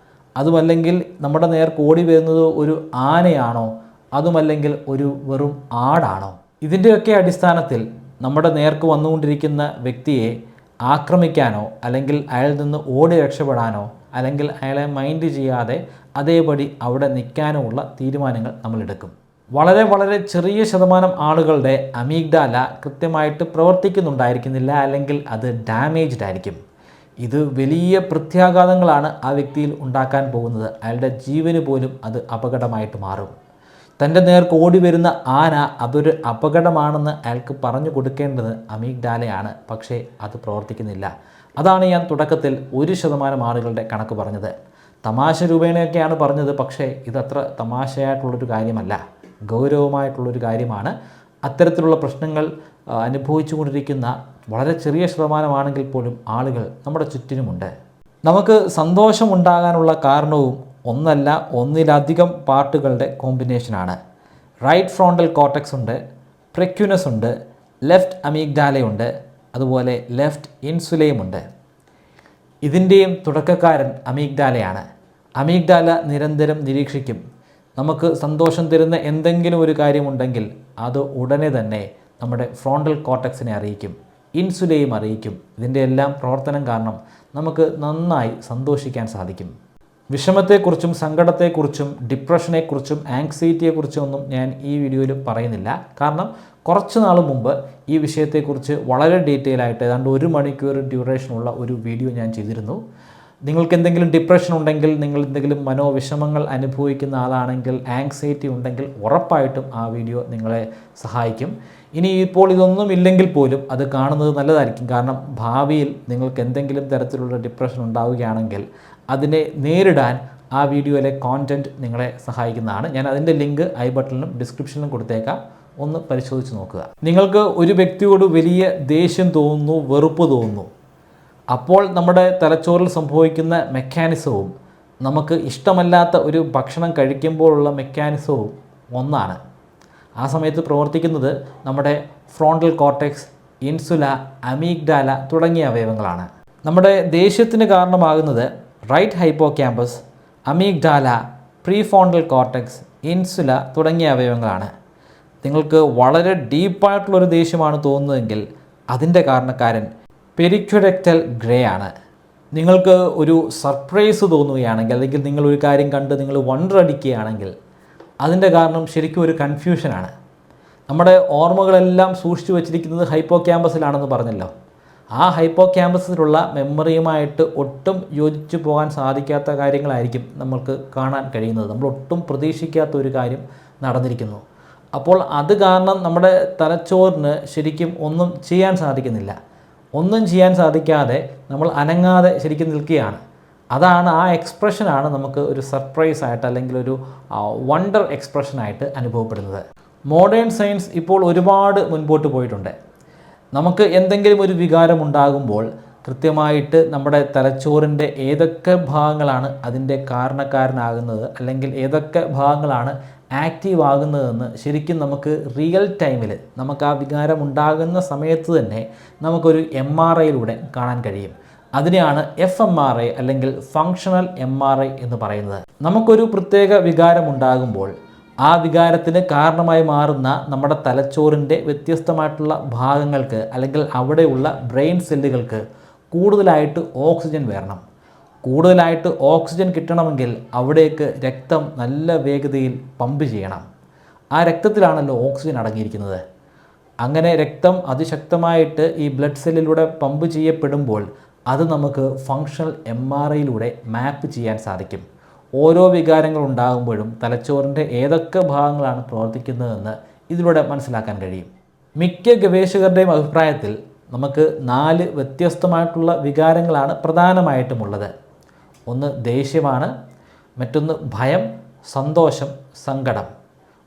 അതുമല്ലെങ്കിൽ നമ്മുടെ നേർക്ക് ഓടി വരുന്നത് ഒരു ആനയാണോ? അതുമല്ലെങ്കിൽ ഒരു വെറും ആടാണോ? ഇതിൻ്റെയൊക്കെ അടിസ്ഥാനത്തിൽ നമ്മുടെ നേർക്ക് വന്നുകൊണ്ടിരിക്കുന്ന വ്യക്തിയെ ആക്രമിക്കാനോ അല്ലെങ്കിൽ അയാളിൽ നിന്ന് ഓടി രക്ഷപ്പെടാനോ അല്ലെങ്കിൽ അയാളെ മൈൻഡ് ചെയ്യാതെ അതേപടി അവിടെ നിൽക്കാനോ ഉള്ള തീരുമാനങ്ങൾ നമ്മൾ എടുക്കും. വളരെ വളരെ ചെറിയ ശതമാനം ആളുകളുടെ അമീഗ്ഡാല കൃത്യമായിട്ട് പ്രവർത്തിക്കുന്നുണ്ടായിരിക്കുന്നില്ല, അല്ലെങ്കിൽ അത് ഡാമേജ്ഡ് ആയിരിക്കും. ഇത് വലിയ പ്രത്യാഘാതങ്ങളാണ് ആ വ്യക്തിയിൽ ഉണ്ടാക്കാൻ പോകുന്നത്. അയാളുടെ ജീവന് പോലും അത് അപകടമായിട്ട് മാറും. തൻ്റെ നേർക്ക് ഓടി വരുന്ന ആന അതൊരു അപകടമാണെന്ന് അയാൾക്ക് പറഞ്ഞു കൊടുക്കേണ്ടത് അമീഗ്ഡാലയാണ്, പക്ഷേ അത് പ്രവർത്തിക്കുന്നില്ല. അതാണ് ഞാൻ തുടക്കത്തിൽ 1% ആളുകളുടെ കണക്ക് പറഞ്ഞത്. തമാശ രൂപേണയൊക്കെയാണ് പറഞ്ഞത്, പക്ഷേ ഇതത്ര തമാശയായിട്ടുള്ളൊരു കാര്യമല്ല, ഗൗരവമായിട്ടുള്ളൊരു കാര്യമാണ്. അത്തരത്തിലുള്ള പ്രശ്നങ്ങൾ അനുഭവിച്ചു കൊണ്ടിരിക്കുന്ന വളരെ ചെറിയ ശതമാനമാണെങ്കിൽ പോലും ആളുകൾ നമ്മുടെ ചുറ്റിനുമുണ്ട്. നമുക്ക് സന്തോഷമുണ്ടാകാനുള്ള കാരണവും ഒന്നല്ല ഒന്നിലധികം പാട്ടുകളുടെ കോമ്പിനേഷനാണ്. റൈറ്റ് ഫ്രോണ്ടൽ കോർട്ടെക്സ് ഉണ്ട്, പ്രെക്യുനസ് ഉണ്ട്, ലെഫ്റ്റ് അമീഗ്ഡാലയുണ്ട്, അതുപോലെ ലെഫ്റ്റ് ഇൻസുലയും ഉണ്ട്. ഇതിൻ്റെയും തുടക്കക്കാരൻ അമീഗ്ഡാലയാണ്. അമീഗ്ഡാല നിരന്തരം നിരീക്ഷിക്കും. നമുക്ക് സന്തോഷം തരുന്ന എന്തെങ്കിലും ഒരു കാര്യമുണ്ടെങ്കിൽ അത് ഉടനെ തന്നെ നമ്മുടെ ഫ്രോണ്ടൽ കോർട്ടെക്സിനെ അറിയിക്കും, ഇൻസുലയും അറിയിക്കും. ഇതിൻ്റെ എല്ലാം പ്രവർത്തനം കാരണം നമുക്ക് നന്നായി സന്തോഷിക്കാൻ സാധിക്കും. വിഷമത്തെക്കുറിച്ചും സങ്കടത്തെക്കുറിച്ചും ഡിപ്രഷനെക്കുറിച്ചും ആങ്സൈറ്റിയെക്കുറിച്ചും ഒന്നും ഞാൻ ഈ വീഡിയോയിൽ പറയുന്നില്ല. കാരണം കുറച്ച് നാൾ മുമ്പ് ഈ വിഷയത്തെക്കുറിച്ച് വളരെ ഡീറ്റെയിൽ ആയിട്ട് ഏതാണ്ട് 1 മണിക്കൂർ ഡ്യൂറേഷനുള്ള ഒരു വീഡിയോ ഞാൻ ചെയ്തിരുന്നു. നിങ്ങൾക്ക് എന്തെങ്കിലും ഡിപ്രഷൻ ഉണ്ടെങ്കിൽ, നിങ്ങൾ എന്തെങ്കിലും മനോവിഷമങ്ങൾ അനുഭവിക്കുന്ന ആളാണെങ്കിൽ, ആങ്സൈറ്റി ഉണ്ടെങ്കിൽ ഉറപ്പായിട്ടും ആ വീഡിയോ നിങ്ങളെ സഹായിക്കും. ഇനി ഇപ്പോൾ ഇതൊന്നും ഇല്ലെങ്കിൽ പോലും അത് കാണുന്നത് നല്ലതായിരിക്കും. കാരണം ഭാവിയിൽ നിങ്ങൾക്ക് എന്തെങ്കിലും തരത്തിലുള്ള ഡിപ്രഷൻ ഉണ്ടാവുകയാണെങ്കിൽ അതിനെ നേരിടാൻ ആ വീഡിയോയിലെ കോണ്ടൻറ്റ് നിങ്ങളെ സഹായിക്കുന്നതാണ്. ഞാൻ അതിൻ്റെ ലിങ്ക് ഐ ബട്ടണിലും ഡിസ്ക്രിപ്ഷനിലും കൊടുത്തേക്കാം, ഒന്ന് പരിശോധിച്ച് നോക്കുക. നിങ്ങൾക്ക് ഒരു വ്യക്തിയോട് വലിയ ദേഷ്യം തോന്നുന്നു, വെറുപ്പ് തോന്നുന്നു. അപ്പോൾ നമ്മുടെ തലച്ചോറിൽ സംഭവിക്കുന്ന മെക്കാനിസവും നമുക്ക് ഇഷ്ടമല്ലാത്ത ഒരു ഭക്ഷണം കഴിക്കുമ്പോഴുള്ള മെക്കാനിസവും ഒന്നാണ്. ആ സമയത്ത് പ്രവർത്തിക്കുന്നത് നമ്മുടെ ഫ്രോണ്ടൽ കോർട്ടെക്സ്, ഇൻസുല, അമീഗ്ഡാല തുടങ്ങിയ അവയവങ്ങളാണ്. നമ്മുടെ ദേഷ്യത്തിന് കാരണമാകുന്നത് റൈറ്റ് ഹൈപ്പോക്യാമ്പസ്, അമീഗ്ഡാല, പ്രീഫ്രോണ്ടൽ കോർട്ടെക്സ്, ഇൻസുല തുടങ്ങിയ അവയവങ്ങളാണ്. നിങ്ങൾക്ക് വളരെ ഡീപ്പായിട്ടുള്ളൊരു ദേഷ്യമാണ് തോന്നുന്നതെങ്കിൽ അതിൻ്റെ കാരണക്കാരൻ പെരിക്യുഡക്റ്റൽ ഗ്രേ ആണ്. നിങ്ങൾക്ക് ഒരു സർപ്രൈസ് തോന്നുകയാണെങ്കിൽ, അല്ലെങ്കിൽ നിങ്ങളൊരു കാര്യം കണ്ട് നിങ്ങൾ വണ്ടർ അടിക്കുകയാണെങ്കിൽ അതിൻ്റെ കാരണം ശരിക്കും ഒരു കൺഫ്യൂഷനാണ്. നമ്മുടെ ഓർമ്മകളെല്ലാം സൂക്ഷിച്ചു വച്ചിരിക്കുന്നത് ഹൈപ്പോക്യാമ്പസിലാണെന്ന് പറഞ്ഞല്ലോ. ആ ഹൈപ്പോക്യാമ്പസിലുള്ള മെമ്മറിയുമായിട്ട് ഒട്ടും യോജിച്ചു പോകാൻ സാധിക്കാത്ത കാര്യങ്ങളായിരിക്കും നമ്മൾക്ക് കാണാൻ കഴിയുന്നത്. നമ്മൾ ഒട്ടും പ്രതീക്ഷിക്കാത്ത ഒരു കാര്യം നടന്നിരിക്കുന്നു. അപ്പോൾ അത് കാരണം നമ്മുടെ തലച്ചോറിന് ശരിക്കും ഒന്നും ചെയ്യാൻ സാധിക്കുന്നില്ല. ഒന്നും ചെയ്യാൻ സാധിക്കാതെ നമ്മൾ അനങ്ങാതെ ശരിക്കും നിൽക്കുകയാണ്. അതാണ്, ആ എക്സ്പ്രഷനാണ് നമുക്ക് ഒരു സർപ്രൈസ് ആയിട്ട് അല്ലെങ്കിൽ ഒരു വണ്ടർ എക്സ്പ്രഷനായിട്ട് അനുഭവപ്പെടുന്നത്. മോഡേൺ സയൻസ് ഇപ്പോൾ ഒരുപാട് മുൻപോട്ട് പോയിട്ടുണ്ട്. നമുക്ക് എന്തെങ്കിലും ഒരു വികാരം ഉണ്ടാകുമ്പോൾ കൃത്യമായിട്ട് നമ്മുടെ തലച്ചോറിൻ്റെ ഏതൊക്കെ ഭാഗങ്ങളാണ് അതിൻ്റെ കാരണക്കാരനാകുന്നത്, അല്ലെങ്കിൽ ഏതൊക്കെ ഭാഗങ്ങളാണ് ആക്റ്റീവ് ആകുന്നതെന്ന് ശരിക്കും നമുക്ക് റിയൽ ടൈമിൽ, നമുക്ക് ആ വികാരം ഉണ്ടാകുന്ന സമയത്ത് തന്നെ നമുക്കൊരു MRIയിലൂടെ കാണാൻ കഴിയും. അതിനെയാണ് FMRI അല്ലെങ്കിൽ ഫങ്ഷണൽ MRI എന്ന് പറയുന്നത്. നമുക്കൊരു പ്രത്യേക വികാരം ഉണ്ടാകുമ്പോൾ ആ വികാരത്തിന് കാരണമായി മാറുന്ന നമ്മുടെ തലച്ചോറിൻ്റെ വ്യത്യസ്തമായിട്ടുള്ള ഭാഗങ്ങൾക്ക്, അല്ലെങ്കിൽ അവിടെയുള്ള ബ്രെയിൻ സെല്ലുകൾക്ക് കൂടുതലായിട്ട് ഓക്സിജൻ വരണം. കൂടുതലായിട്ട് ഓക്സിജൻ കിട്ടണമെങ്കിൽ അവിടേക്ക് രക്തം നല്ല വേഗതയിൽ പമ്പ് ചെയ്യണം. ആ രക്തത്തിലാണല്ലോ ഓക്സിജൻ അടങ്ങിയിരിക്കുന്നത്. അങ്ങനെ രക്തം അതിശക്തമായിട്ട് ഈ ബ്ലഡ് സെല്ലിലൂടെ പമ്പ് ചെയ്യപ്പെടുമ്പോൾ അത് നമുക്ക് ഫങ്ഷണൽ MRIയിലൂടെ മാപ്പ് ചെയ്യാൻ സാധിക്കും. ഓരോ വികാരങ്ങൾ ഉണ്ടാകുമ്പോഴും തലച്ചോറിൻ്റെ ഏതൊക്കെ ഭാഗങ്ങളാണ് പ്രവർത്തിക്കുന്നതെന്ന് ഇതിലൂടെ മനസ്സിലാക്കാൻ കഴിയും. മിക്ക ഗവേഷകരുടെയും അഭിപ്രായത്തിൽ നമുക്ക് 4 വ്യത്യസ്തമായിട്ടുള്ള വികാരങ്ങളാണ് പ്രധാനമായിട്ടുമുള്ളത്. ഒന്ന് ദേഷ്യമാണ്, മറ്റൊന്ന് ഭയം, സന്തോഷം, സങ്കടം.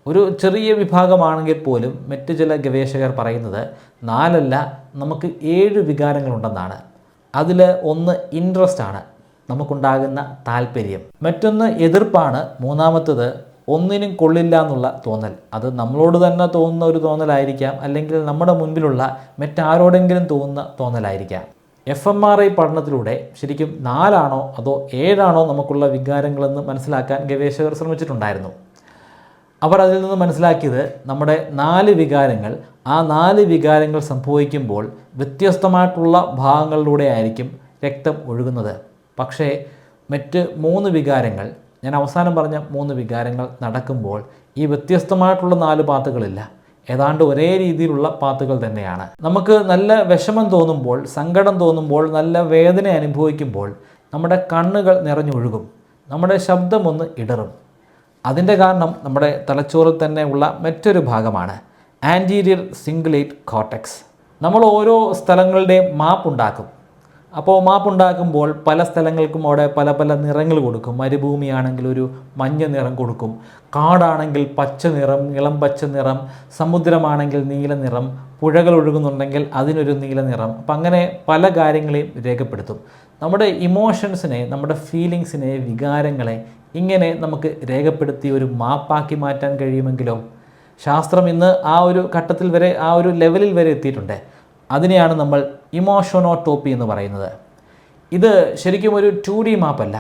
ഒരു ചെറിയ വിഭാഗമാണെങ്കിൽ പോലും മറ്റ് ചില ഗവേഷകർ പറയുന്നത് 4 അല്ല, നമുക്ക് 7 വികാരങ്ങളുണ്ടെന്നാണ്. അതിൽ ഒന്ന് ഇൻട്രസ്റ്റ് ആണ്, നമുക്കുണ്ടാകുന്ന താല്പര്യം. മറ്റൊന്ന് എതിർപ്പാണ്. മൂന്നാമത്തത് ഒന്നിനും കൊള്ളില്ല എന്നുള്ള തോന്നൽ. അത് നമ്മളോട് തന്നെ തോന്നുന്ന ഒരു തോന്നലായിരിക്കാം, അല്ലെങ്കിൽ നമ്മുടെ മുൻപിലുള്ള മറ്റാരോടെങ്കിലും തോന്നുന്ന തോന്നലായിരിക്കാം. FMRI പഠനത്തിലൂടെ ശരിക്കും 4 ആണോ അതോ 7 ആണോ നമുക്കുള്ള വികാരങ്ങളെന്ന് മനസ്സിലാക്കാൻ ഗവേഷകർ ശ്രമിച്ചിട്ടുണ്ടായിരുന്നു. അവർ അതിൽ നിന്ന് മനസ്സിലാക്കിയത് നമ്മുടെ 4 വികാരങ്ങൾ, ആ 4 വികാരങ്ങൾ സംഭവിക്കുമ്പോൾ വ്യത്യസ്തമായിട്ടുള്ള ഭാഗങ്ങളിലൂടെ ആയിരിക്കും രക്തം ഒഴുകുന്നത്. പക്ഷേ മറ്റ് 3 വികാരങ്ങൾ, ഞാൻ അവസാനം പറഞ്ഞ 3 വികാരങ്ങൾ നടക്കുമ്പോൾ ഈ വ്യത്യസ്തമായിട്ടുള്ള 4 പാത്തുകളില്ല, ഏതാണ്ട് ഒരേ രീതിയിലുള്ള പാത്തുകൾ തന്നെയാണ്. നമുക്ക് നല്ല വിഷമം തോന്നുമ്പോൾ, സങ്കടം തോന്നുമ്പോൾ, നല്ല വേദന അനുഭവിക്കുമ്പോൾ നമ്മുടെ കണ്ണുകൾ നിറഞ്ഞൊഴുകും, നമ്മുടെ ശബ്ദമൊന്ന് ഇടറും. അതിൻ്റെ കാരണം നമ്മുടെ തലച്ചോറിൽ തന്നെ ഉള്ള മറ്റൊരു ഭാഗമാണ് ആൻറ്റീരിയർ സിംഗുലേറ്റ് കോർട്ടെക്സ്. നമ്മൾ ഓരോ സ്ഥലങ്ങളുടെയും മാപ്പ് ഉണ്ടാക്കും. അപ്പോൾ മാപ്പ് ഉണ്ടാക്കുമ്പോൾ പല സ്ഥലങ്ങൾക്കും അവിടെ പല പല നിറങ്ങൾ കൊടുക്കും. മരുഭൂമിയാണെങ്കിൽ ഒരു മഞ്ഞ നിറം കൊടുക്കും, കാടാണെങ്കിൽ പച്ച നിറം, ഇളം പച്ച നിറം, സമുദ്രമാണെങ്കിൽ നീല നിറം, പുഴകൾ ഒഴുകുന്നുണ്ടെങ്കിൽ അതിനൊരു നീല നിറം. അപ്പം അങ്ങനെ പല കാര്യങ്ങളെയും രേഖപ്പെടുത്തും. നമ്മുടെ ഇമോഷൻസിനെ, നമ്മുടെ ഫീലിങ്സിനെ, വികാരങ്ങളെ ഇങ്ങനെ നമുക്ക് രേഖപ്പെടുത്തി ഒരു മാപ്പാക്കി മാറ്റാൻ കഴിയുമെങ്കിലോ? ശാസ്ത്രം ഇന്ന് ആ ഒരു ഘട്ടത്തിൽ വരെ, ആ ഒരു ലെവലിൽ വരെ എത്തിയിട്ടുണ്ട്. അതിനെയാണ് നമ്മൾ ഇമോഷനോടോപ്പി എന്ന് പറയുന്നത്. ഇത് ശരിക്കും ഒരു 2D മാപ്പല്ല,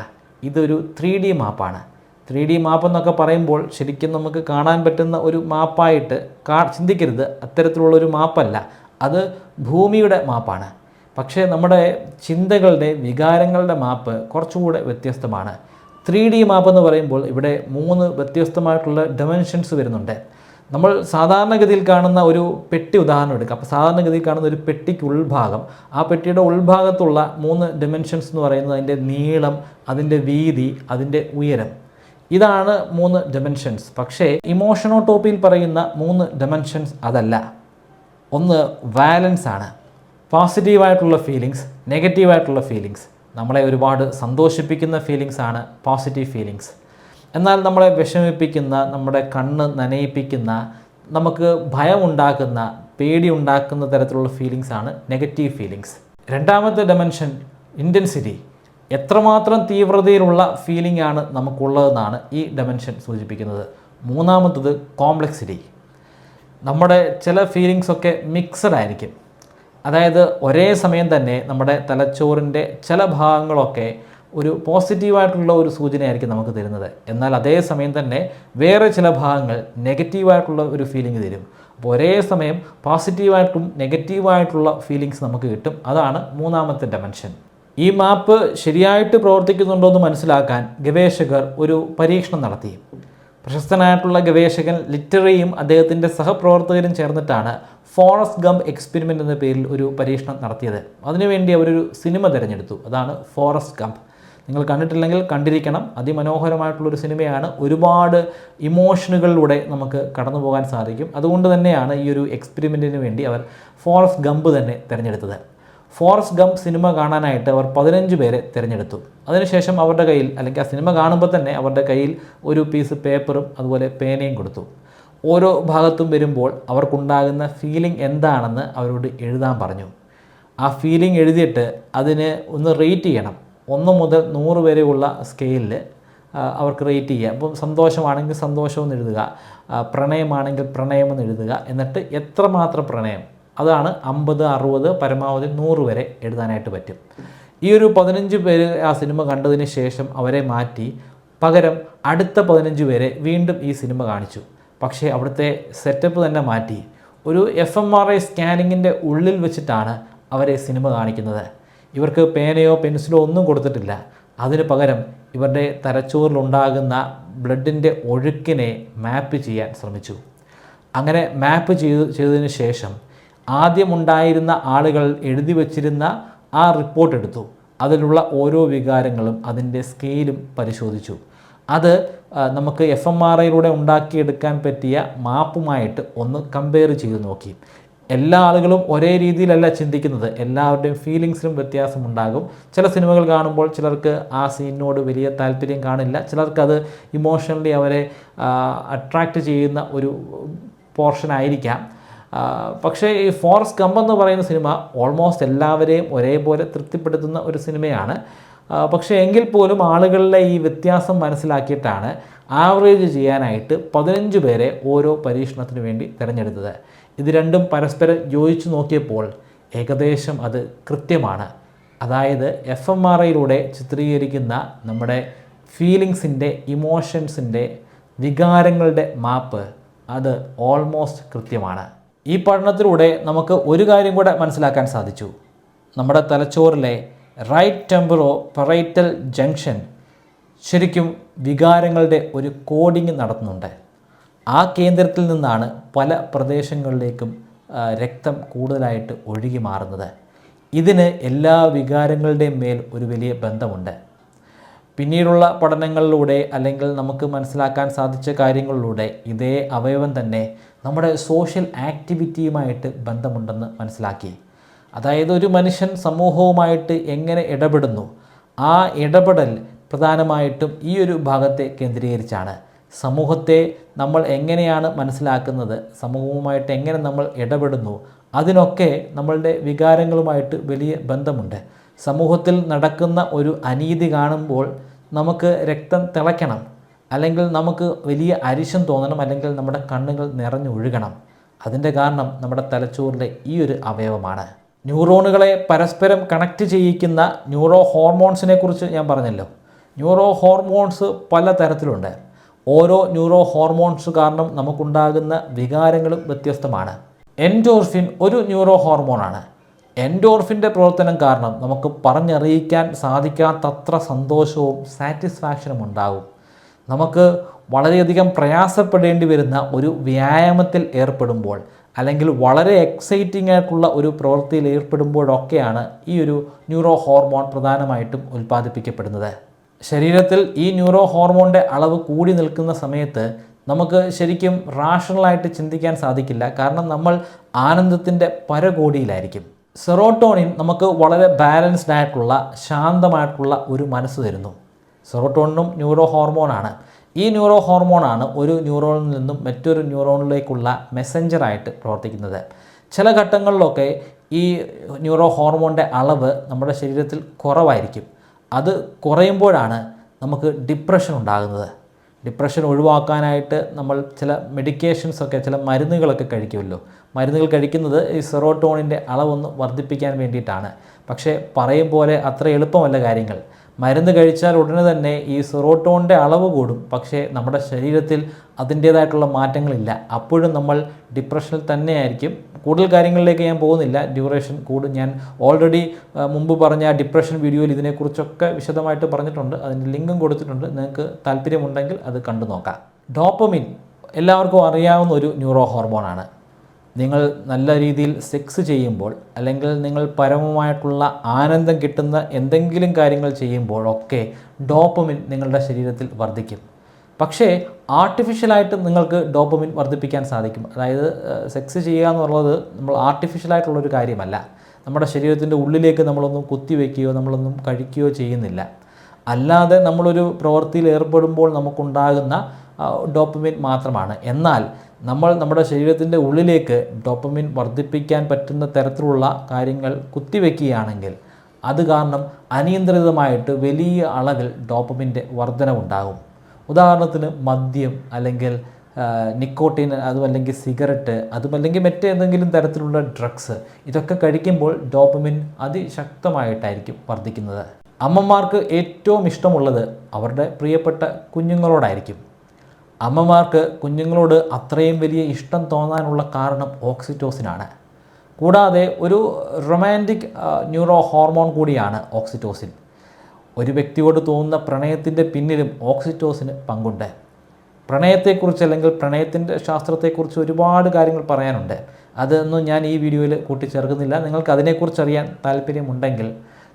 ഇതൊരു 3D മാപ്പാണ്. 3D മാപ്പ് എന്നൊക്കെ പറയുമ്പോൾ ശരിക്കും നമുക്ക് കാണാൻ പറ്റുന്ന ഒരു മാപ്പായിട്ട് ചിന്തിക്കരുത്. അത്തരത്തിലുള്ളൊരു മാപ്പല്ല, അത് ഭൂമിയുടെ മാപ്പാണ്. പക്ഷേ നമ്മുടെ ചിന്തകളുടെ, വികാരങ്ങളുടെ മാപ്പ് കുറച്ചുകൂടെ വ്യത്യസ്തമാണ്. 3D മാപ്പ് എന്ന് പറയുമ്പോൾ ഇവിടെ 3 വ്യത്യസ്തമായിട്ടുള്ള ഡൈമെൻഷൻസ് വരുന്നുണ്ട്. നമ്മൾ സാധാരണഗതിയിൽ കാണുന്ന ഒരു പെട്ടി ഉദാഹരണം എടുക്കുക. അപ്പോൾ സാധാരണഗതിയിൽ കാണുന്ന ഒരു പെട്ടിക്ക് ഉൾഭാഗം, ആ പെട്ടിയുടെ ഉൾഭാഗത്തുള്ള 3 ഡൈമെൻഷൻസ് എന്ന് പറയുന്നത് അതിൻ്റെ നീളം, അതിൻ്റെ വീതി, അതിൻ്റെ ഉയരം. ഇതാണ് 3 ഡൈമെൻഷൻസ്. പക്ഷേ ഇമോഷനോടോപ്പിയിൽ പറയുന്ന 3 ഡൈമെൻഷൻസ് അതല്ല. ഒന്ന് വാലൻസ് ആണ്. പോസിറ്റീവായിട്ടുള്ള ഫീലിങ്സ്, നെഗറ്റീവായിട്ടുള്ള ഫീലിങ്സ്. നമ്മളെ ഒരുപാട് സന്തോഷിപ്പിക്കുന്ന ഫീലിങ്സ് ആണ് പോസിറ്റീവ് ഫീലിങ്സ്. എന്നാൽ നമ്മളെ വിഷമിപ്പിക്കുന്ന, നമ്മുടെ കണ്ണ് നനയിപ്പിക്കുന്ന, നമുക്ക് ഭയമുണ്ടാക്കുന്ന, പേടിയുണ്ടാക്കുന്ന തരത്തിലുള്ള ഫീലിങ്സ് ആണ് നെഗറ്റീവ് ഫീലിങ്സ്. രണ്ടാമത്തെ ഡൈമെൻഷൻ ഇൻറ്റൻസിറ്റി. എത്രമാത്രം തീവ്രതയിലുള്ള ഫീലിംഗ് ആണ് നമുക്കുള്ളതെന്നാണ് ഈ ഡൈമെൻഷൻ സൂചിപ്പിക്കുന്നത്. മൂന്നാമത്തത് കോംപ്ലക്സിറ്റി. നമ്മുടെ ചില ഫീലിങ്സൊക്കെ മിക്സഡ് ആയിരിക്കും. അതായത് ഒരേ സമയം തന്നെ നമ്മുടെ തലച്ചോറിൻ്റെ ചില ഭാഗങ്ങളൊക്കെ ഒരു പോസിറ്റീവായിട്ടുള്ള ഒരു സൂചനയായിരിക്കും നമുക്ക് തരുന്നത്. എന്നാൽ അതേ സമയം തന്നെ വേറെ ചില ഭാഗങ്ങൾ നെഗറ്റീവായിട്ടുള്ള ഒരു ഫീലിംഗ് തരും. അപ്പോൾ ഒരേ സമയം പോസിറ്റീവായിട്ടും നെഗറ്റീവായിട്ടുള്ള ഫീലിങ്സ് നമുക്ക് കിട്ടും. അതാണ് മൂന്നാമത്തെ ഡൈമെൻഷൻ. ഈ മാപ്പ് ശരിയായിട്ട് പ്രവർത്തിക്കുന്നുണ്ടോ എന്ന് മനസ്സിലാക്കാൻ ഗവേഷകർ ഒരു പരീക്ഷണം നടത്തി. പ്രശസ്തനായിട്ടുള്ള ഗവേഷകൻ ലിറ്ററിയും അദ്ദേഹത്തിൻ്റെ സഹപ്രവർത്തകരും ചേർന്നിട്ടാണ് ഫോറസ്റ്റ് ഗംപ് എക്സ്പെരിമെൻ്റ് എന്ന പേരിൽ ഒരു പരീക്ഷണം നടത്തിയത്. അതിനുവേണ്ടി അവരൊരു സിനിമ തിരഞ്ഞെടുത്തു. അതാണ് ഫോറസ്റ്റ് ഗംപ്. നിങ്ങൾ കണ്ടിട്ടില്ലെങ്കിൽ കണ്ടിരിക്കണം. അതിമനോഹരമായിട്ടുള്ളൊരു സിനിമയാണ്. ഒരുപാട് ഇമോഷനുകളിലൂടെ നമുക്ക് കടന്നു പോകാൻ സാധിക്കും. അതുകൊണ്ട് തന്നെയാണ് ഈ ഒരു എക്സ്പെരിമെൻറ്റിന് വേണ്ടി അവർ ഫോറസ്റ്റ് ഗംപ് തന്നെ തിരഞ്ഞെടുത്തത്. ഫോറസ്റ്റ് ഗംപ് സിനിമ കാണാനായിട്ട് അവർ 15 പേരെ തിരഞ്ഞെടുത്തു. അതിനുശേഷം അവരുടെ കയ്യിൽ, അല്ലെങ്കിൽ ആ സിനിമ കാണുമ്പോൾ തന്നെ അവരുടെ കയ്യിൽ ഒരു പീസ് പേപ്പറും അതുപോലെ പേനയും കൊടുത്തു. ഓരോ ഭാഗത്തും വരുമ്പോൾ അവർക്കുണ്ടാകുന്ന ഫീലിംഗ് എന്താണെന്ന് അവരോട് എഴുതാൻ പറഞ്ഞു. ആ ഫീലിംഗ് എഴുതിയിട്ട് അതിന് ഒന്ന് റേറ്റ് ചെയ്യണം. 1 മുതൽ 100 വരെയുള്ള സ്കെയിലിൽ അവർക്ക് റേറ്റ് ചെയ്യുക. അപ്പം സന്തോഷമാണെങ്കിൽ സന്തോഷമെന്ന് എഴുതുക, പ്രണയമാണെങ്കിൽ പ്രണയമെന്ന് എഴുതുക. എന്നിട്ട് എത്രമാത്രം പ്രണയം, അതാണ് 50, 60, പരമാവധി 100 വരെ എഴുതാനായിട്ട് പറ്റും. ഈ ഒരു 15 പേര് ആ സിനിമ കണ്ടതിന് ശേഷം അവരെ മാറ്റി പകരം അടുത്ത 15 പേരെ വീണ്ടും ഈ സിനിമ കാണിച്ചു. പക്ഷേ അവിടുത്തെ സെറ്റപ്പ് തന്നെ മാറ്റി. ഒരു fMRI സ്കാനിങ്ങിൻ്റെ ഉള്ളിൽ വെച്ചിട്ടാണ് അവരെ സിനിമ കാണിക്കുന്നത്. ഇവർക്ക് പേനയോ പെൻസിലോ ഒന്നും കൊടുത്തിട്ടില്ല. അതിന് പകരം ഇവരുടെ തലച്ചോറിലുണ്ടാകുന്ന ബ്ലഡിൻ്റെ ഒഴുക്കിനെ മാപ്പ് ചെയ്യാൻ ശ്രമിച്ചു. അങ്ങനെ മാപ്പ് ചെയ്തതിന് ശേഷം ആദ്യമുണ്ടായിരുന്ന ആളുകൾ എഴുതി വച്ചിരുന്ന ആ റിപ്പോർട്ട് എടുത്തു. അതിലുള്ള ഓരോ വികാരങ്ങളും അതിൻ്റെ സ്കെയിലും പരിശോധിച്ചു. അത് നമുക്ക് fMRIയിലൂടെ ഉണ്ടാക്കിയെടുക്കാൻ പറ്റിയ മാപ്പുമായിട്ട് ഒന്ന് കമ്പയർ ചെയ്ത് നോക്കി. എല്ലാ ആളുകളും ഒരേ രീതിയിലല്ല ചിന്തിക്കുന്നത്. എല്ലാവരുടെയും ഫീലിങ്സിലും വ്യത്യാസമുണ്ടാകും. ചില സിനിമകൾ കാണുമ്പോൾ ചിലർക്ക് ആ സീനിനോട് വലിയ താല്പര്യം കാണില്ല. ചിലർക്കത് ഇമോഷണലി അവരെ അട്രാക്റ്റ് ചെയ്യുന്ന ഒരു പോർഷൻ ആയിരിക്കാം. പക്ഷേ ഈ ഫോറസ്റ്റ് ഗംപ് എന്ന് പറയുന്ന സിനിമ ഓൾമോസ്റ്റ് എല്ലാവരെയും ഒരേപോലെ തൃപ്തിപ്പെടുത്തുന്ന ഒരു സിനിമയാണ്. പക്ഷേ എങ്കിൽ പോലും ആളുകളിലെ ഈ വ്യത്യാസം മനസ്സിലാക്കിയിട്ടാണ് ആവറേജ് ചെയ്യാനായിട്ട് 15 പേരെ ഓരോ പരീക്ഷണത്തിന് വേണ്ടി തിരഞ്ഞെടുത്തത്. ഇത് രണ്ടും പരസ്പരം യോജിച്ച് നോക്കിയപ്പോൾ ഏകദേശം അത് കൃത്യമാണ്. അതായത് fMRIയിലൂടെ ചിത്രീകരിക്കുന്ന നമ്മുടെ ഫീലിങ്സിൻ്റെ, ഇമോഷൻസിൻ്റെ, വികാരങ്ങളുടെ മാപ്പ് അത് ഓൾമോസ്റ്റ് കൃത്യമാണ്. ഈ പഠനത്തിലൂടെ നമുക്ക് ഒരു കാര്യം കൂടെ മനസ്സിലാക്കാൻ സാധിച്ചു. നമ്മുടെ തലച്ചോറിലെ റൈറ്റ് ടെമ്പറോ പറൈറ്റൽ ജംഗ്ഷൻ ശരിക്കും വികാരങ്ങളുടെ ഒരു കോഡിങ് നടത്തുന്നുണ്ട്. ആ കേന്ദ്രത്തിൽ നിന്നാണ് പല പ്രദേശങ്ങളിലേക്കും രക്തം കൂടുതലായിട്ട് ഒഴുകി മാറുന്നത്. ഇതിന് എല്ലാ വികാരങ്ങളുടെയും മേൽ ഒരു വലിയ ബന്ധമുണ്ട്. പിന്നീടുള്ള പഠനങ്ങളിലൂടെ അല്ലെങ്കിൽ നമുക്ക് മനസ്സിലാക്കാൻ സാധിച്ച കാര്യങ്ങളിലൂടെ ഇതേ അവയവം തന്നെ നമ്മുടെ സോഷ്യൽ ആക്ടിവിറ്റിയുമായിട്ട് ബന്ധമുണ്ടെന്ന് മനസ്സിലാക്കി. അതായത് ഒരു മനുഷ്യൻ സമൂഹവുമായിട്ട് എങ്ങനെ ഇടപെടുന്നു, ആ ഇടപെടൽ പ്രധാനമായിട്ടും ഈ ഒരു ഭാഗത്തെ കേന്ദ്രീകരിച്ചാണ്. സമൂഹത്തെ നമ്മൾ എങ്ങനെയാണ് മനസ്സിലാക്കുന്നത്, സമൂഹവുമായിട്ട് എങ്ങനെ നമ്മൾ ഇടപെടുന്നു, അതിനൊക്കെ നമ്മളുടെ വികാരങ്ങളുമായിട്ട് വലിയ ബന്ധമുണ്ട്. സമൂഹത്തിൽ നടക്കുന്ന ഒരു അനീതി കാണുമ്പോൾ നമുക്ക് രക്തം തിളയ്ക്കണം. അല്ലെങ്കിൽ നമുക്ക് വലിയ അരിശം തോന്നണം, അല്ലെങ്കിൽ നമ്മുടെ കണ്ണുകൾ നിറഞ്ഞൊഴുകണം. അതിൻ്റെ കാരണം നമ്മുടെ തലച്ചോറിലെ ഈ ഒരു അവയവമാണ്. ന്യൂറോണുകളെ പരസ്പരം കണക്റ്റ് ചെയ്യിക്കുന്ന ന്യൂറോ ഹോർമോൺസിനെ കുറിച്ച് ഞാൻ പറഞ്ഞല്ലോ. ന്യൂറോ ഹോർമോൺസ് പല തരത്തിലുണ്ട്. ഓരോ ന്യൂറോ ഹോർമോൺസ് കാരണം നമുക്കുണ്ടാകുന്ന വികാരങ്ങളും വ്യത്യസ്തമാണ്. എൻഡോർഫിൻ ഒരു ന്യൂറോ ഹോർമോണാണ്. എൻഡോർഫിൻ്റെ പ്രവർത്തനം കാരണം നമുക്ക് പറഞ്ഞറിയിക്കാൻ സാധിക്കാത്തത്ര സന്തോഷവും സാറ്റിസ്ഫാക്ഷനും ഉണ്ടാകും. നമുക്ക് വളരെയധികം പ്രയാസപ്പെടേണ്ടി വരുന്ന ഒരു വ്യായാമത്തിൽ ഏർപ്പെടുമ്പോൾ, അല്ലെങ്കിൽ വളരെ എക്സൈറ്റിംഗ് ആയിട്ടുള്ള ഒരു പ്രവൃത്തിയിൽ ഏർപ്പെടുമ്പോഴൊക്കെയാണ് ഈ ഒരു ന്യൂറോ ഹോർമോൺ പ്രധാനമായിട്ടും ഉൽപ്പാദിപ്പിക്കപ്പെടുന്നത്. ശരീരത്തിൽ ഈ ന്യൂറോ ഹോർമോണിൻ്റെ അളവ് കൂടി നിൽക്കുന്ന സമയത്ത് നമുക്ക് ശരിക്കും റാഷണലായിട്ട് ചിന്തിക്കാൻ സാധിക്കില്ല. കാരണം നമ്മൾ ആനന്ദത്തിൻ്റെ പരകോടിയിലായിരിക്കും. സെറോട്ടോണിൻ നമുക്ക് വളരെ ബാലൻസ്ഡ് ആയിട്ടുള്ള ശാന്തമായിട്ടുള്ള ഒരു മനസ്സ് തരുന്നു. സെറോട്ടോണിനും ന്യൂറോ ഹോർമോണാണ്. ഈ ന്യൂറോ ഹോർമോണാണ് ഒരു ന്യൂറോണിൽ നിന്നും മറ്റൊരു ന്യൂറോണിലേക്കുള്ള മെസ്സഞ്ചറായിട്ട് പ്രവർത്തിക്കുന്നത്. ചില ഘട്ടങ്ങളിലൊക്കെ ഈ ന്യൂറോ ഹോർമോണിൻ്റെ അളവ് നമ്മുടെ ശരീരത്തിൽ കുറവായിരിക്കും. അത് കുറയുമ്പോഴാണ് നമുക്ക് ഡിപ്രഷൻ ഉണ്ടാകുന്നത്. ഡിപ്രഷൻ ഒഴിവാക്കാനായിട്ട് നമ്മൾ ചില മെഡിക്കേഷൻസൊക്കെ, ചില മരുന്നുകളൊക്കെ കഴിക്കുമല്ലോ. മരുന്നുകൾ കഴിക്കുന്നത് ഈ സെറോട്ടോണിൻ്റെ അളവൊന്ന് വർദ്ധിപ്പിക്കാൻ വേണ്ടിയിട്ടാണ്. പക്ഷേ പറയും പോലെ അത്ര എളുപ്പമല്ല കാര്യങ്ങൾ. മരുന്ന് കഴിച്ചാൽ ഉടനെ തന്നെ ഈ സെറോട്ടോണിൻ്റെ അളവ് കൂടും, പക്ഷേ നമ്മുടെ ശരീരത്തിൽ അതിൻ്റേതായിട്ടുള്ള മാറ്റങ്ങളില്ല. അപ്പോഴും നമ്മൾ ഡിപ്രഷനിൽ തന്നെയായിരിക്കും. കൂടുതൽ കാര്യങ്ങളിലേക്ക് ഞാൻ പോകുന്നില്ല, ഡ്യൂറേഷൻ കൂടും. ഞാൻ ഓൾറെഡി മുമ്പ് പറഞ്ഞ ഡിപ്രഷൻ വീഡിയോയിൽ ഇതിനെക്കുറിച്ചൊക്കെ വിശദമായിട്ട് പറഞ്ഞിട്ടുണ്ട്. അതിൻ്റെ ലിങ്കും കൊടുത്തിട്ടുണ്ട്. നിങ്ങൾക്ക് താല്പര്യമുണ്ടെങ്കിൽ അത് കണ്ടു നോക്കാം. ഡോപ്പമിൻ എല്ലാവർക്കും അറിയാവുന്ന ഒരു ന്യൂറോ ഹോർമോണാണ്. നിങ്ങൾ നല്ല രീതിയിൽ സെക്സ് ചെയ്യുമ്പോൾ, അല്ലെങ്കിൽ നിങ്ങൾ പരമമായിട്ടുള്ള ആനന്ദം കിട്ടുന്ന എന്തെങ്കിലും കാര്യങ്ങൾ ചെയ്യുമ്പോഴൊക്കെ ഡോപ്പമിൻ നിങ്ങളുടെ ശരീരത്തിൽ വർദ്ധിക്കും. പക്ഷേ ആർട്ടിഫിഷ്യലായിട്ട് നിങ്ങൾക്ക് ഡോപ്പമിൻ വർദ്ധിപ്പിക്കാൻ സാധിക്കും. അതായത് സെക്സ് ചെയ്യുക എന്നുള്ളത് നമ്മൾ ആർട്ടിഫിഷ്യലായിട്ടുള്ളൊരു കാര്യമല്ല. നമ്മുടെ ശരീരത്തിൻ്റെ ഉള്ളിലേക്ക് നമ്മളൊന്നും കുത്തിവെക്കുകയോ നമ്മളൊന്നും കഴിക്കുകയോ ചെയ്യുന്നില്ല. അല്ലാതെ നമ്മളൊരു പ്രവൃത്തിയിൽ ഏർപ്പെടുമ്പോൾ നമുക്കുണ്ടാകുന്ന ഡോപ്പമിൻ മാത്രമാണ്. എന്നാൽ നമ്മൾ നമ്മുടെ ശരീരത്തിൻ്റെ ഉള്ളിലേക്ക് ഡോപ്പമിൻ വർദ്ധിപ്പിക്കാൻ പറ്റുന്ന തരത്തിലുള്ള കാര്യങ്ങൾ കുത്തിവെക്കുകയാണെങ്കിൽ അത് കാരണം അനിയന്ത്രിതമായിട്ട് വലിയ അളവിൽ ഡോപ്പമിൻ്റെ വർധനവുണ്ടാകും. ഉദാഹരണത്തിന് മദ്യം, അല്ലെങ്കിൽ നിക്കോട്ടിൻ, അതുമല്ലെങ്കിൽ സിഗരറ്റ്, അതുമല്ലെങ്കിൽ മറ്റേതെങ്കിലും തരത്തിലുള്ള ഡ്രഗ്സ്, ഇതൊക്കെ കഴിക്കുമ്പോൾ ഡോപ്പമിൻ അതിശക്തമായിട്ടായിരിക്കും വർദ്ധിക്കുന്നത്. അമ്മമാർക്ക് ഏറ്റവും ഇഷ്ടമുള്ളത് അവരുടെ പ്രിയപ്പെട്ട കുഞ്ഞുങ്ങളോടായിരിക്കും. അമ്മമാർക്ക് കുഞ്ഞുങ്ങളോട് അത്രയും വലിയ ഇഷ്ടം തോന്നാനുള്ള കാരണം ഓക്സിറ്റോസിനാണ്. കൂടാതെ ഒരു റൊമാൻറ്റിക് ന്യൂറോ ഹോർമോൺ കൂടിയാണ് ഓക്സിറ്റോസിൻ. ഒരു വ്യക്തിയോട് തോന്നുന്ന പ്രണയത്തിൻ്റെ പിന്നിലും ഓക്സിറ്റോസിന് പങ്കുണ്ട്. പ്രണയത്തെക്കുറിച്ച്, അല്ലെങ്കിൽ പ്രണയത്തിൻ്റെ ശാസ്ത്രത്തെക്കുറിച്ച് ഒരുപാട് കാര്യങ്ങൾ പറയാനുണ്ട്. അതൊന്നും ഞാൻ ഈ വീഡിയോയിൽ കൂട്ടിച്ചേർക്കുന്നില്ല. നിങ്ങൾക്ക് അതിനെക്കുറിച്ച് അറിയാൻ താല്പര്യമുണ്ടെങ്കിൽ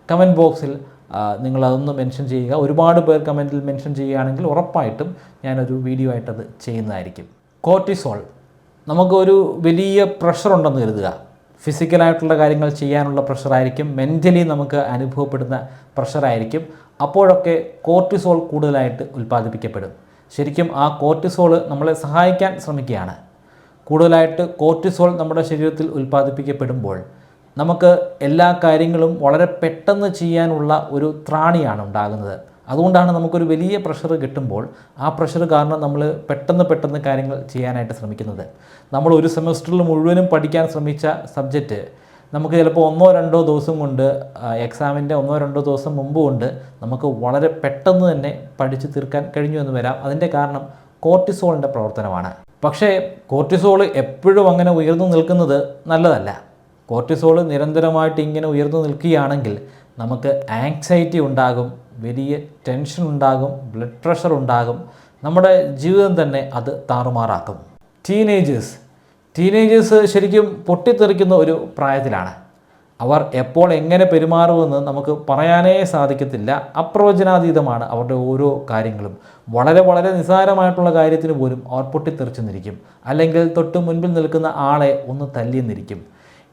കമൻറ്റ് ബോക്സിൽ നിങ്ങളതൊന്ന് മെൻഷൻ ചെയ്യുക. ഒരുപാട് പേർ കമൻറ്റിൽ മെൻഷൻ ചെയ്യുകയാണെങ്കിൽ ഉറപ്പായിട്ടും ഞാനൊരു വീഡിയോ ആയിട്ടത് ചെയ്യുന്നതായിരിക്കും. കോർട്ടിസോൾ, നമുക്കൊരു വലിയ പ്രഷറുണ്ടെന്ന് കരുതുക. ഫിസിക്കലായിട്ടുള്ള കാര്യങ്ങൾ ചെയ്യാനുള്ള പ്രഷറായിരിക്കും, മെൻ്റലി നമുക്ക് അനുഭവപ്പെടുന്ന പ്രഷറായിരിക്കും. അപ്പോഴൊക്കെ കോർട്ടിസോൾ കൂടുതലായിട്ട് ഉൽപ്പാദിപ്പിക്കപ്പെടും. ശരിക്കും ആ കോർട്ടിസോൾ നമ്മളെ സഹായിക്കാൻ ശ്രമിക്കുകയാണ്. കൂടുതലായിട്ട് കോർട്ടിസോൾ നമ്മുടെ ശരീരത്തിൽ ഉൽപ്പാദിപ്പിക്കപ്പെടുമ്പോൾ നമുക്ക് എല്ലാ കാര്യങ്ങളും വളരെ പെട്ടെന്ന് ചെയ്യാനുള്ള ഒരു ത്രാണിയാണ് ഉണ്ടാകുന്നത്. അതുകൊണ്ടാണ് നമുക്കൊരു വലിയ പ്രഷർ കിട്ടുമ്പോൾ ആ പ്രഷർ കാരണം നമ്മൾ പെട്ടെന്ന് കാര്യങ്ങൾ ചെയ്യാനായിട്ട് ശ്രമിക്കുന്നത്. നമ്മൾ ഒരു സെമസ്റ്ററിൽ മുഴുവനും പഠിക്കാൻ ശ്രമിച്ച സബ്ജക്റ്റ് നമുക്ക് ചിലപ്പോൾ 1-2 ദിവസം കൊണ്ട്, എക്സാമിൻ്റെ 1-2 ദിവസം മുമ്പ് കൊണ്ട് നമുക്ക് വളരെ പെട്ടെന്ന് തന്നെ പഠിച്ച് തീർക്കാൻ കഴിഞ്ഞു എന്ന് വരാം. അതിൻ്റെ കാരണം കോർട്ടിസോളിൻ്റെ പ്രവർത്തനമാണ്. പക്ഷേ കോർട്ടിസോൾ എപ്പോഴും അങ്ങനെ ഉയർന്നു നിൽക്കുന്നത് നല്ലതല്ല. കോർട്ടിസോൾ നിരന്തരമായിട്ട് ഇങ്ങനെ ഉയർന്നു നിൽക്കുകയാണെങ്കിൽ നമുക്ക് ആങ്സൈറ്റി ഉണ്ടാകും, വലിയ ടെൻഷൻ ഉണ്ടാകും, ബ്ലഡ് പ്രഷർ ഉണ്ടാകും, നമ്മുടെ ജീവിതം തന്നെ അത് താറുമാറാക്കും. ടീനേജേഴ്സ് ശരിക്കും പൊട്ടിത്തെറിക്കുന്ന ഒരു പ്രായത്തിലാണ്. അവർ എപ്പോൾ എങ്ങനെ പെരുമാറുമെന്ന് നമുക്ക് പറയാനേ സാധിക്കത്തില്ല. അപ്രവചനാതീതമാണ് അവരുടെ ഓരോ കാര്യങ്ങളും. വളരെ നിസ്സാരമായിട്ടുള്ള കാര്യത്തിന് പോലും അവർ പൊട്ടിത്തെറിച്ചെന്നിരിക്കും, അല്ലെങ്കിൽ തൊട്ട് മുൻപിൽ നിൽക്കുന്ന ആളെ ഒന്ന് തല്ലിയെന്നിരിക്കും.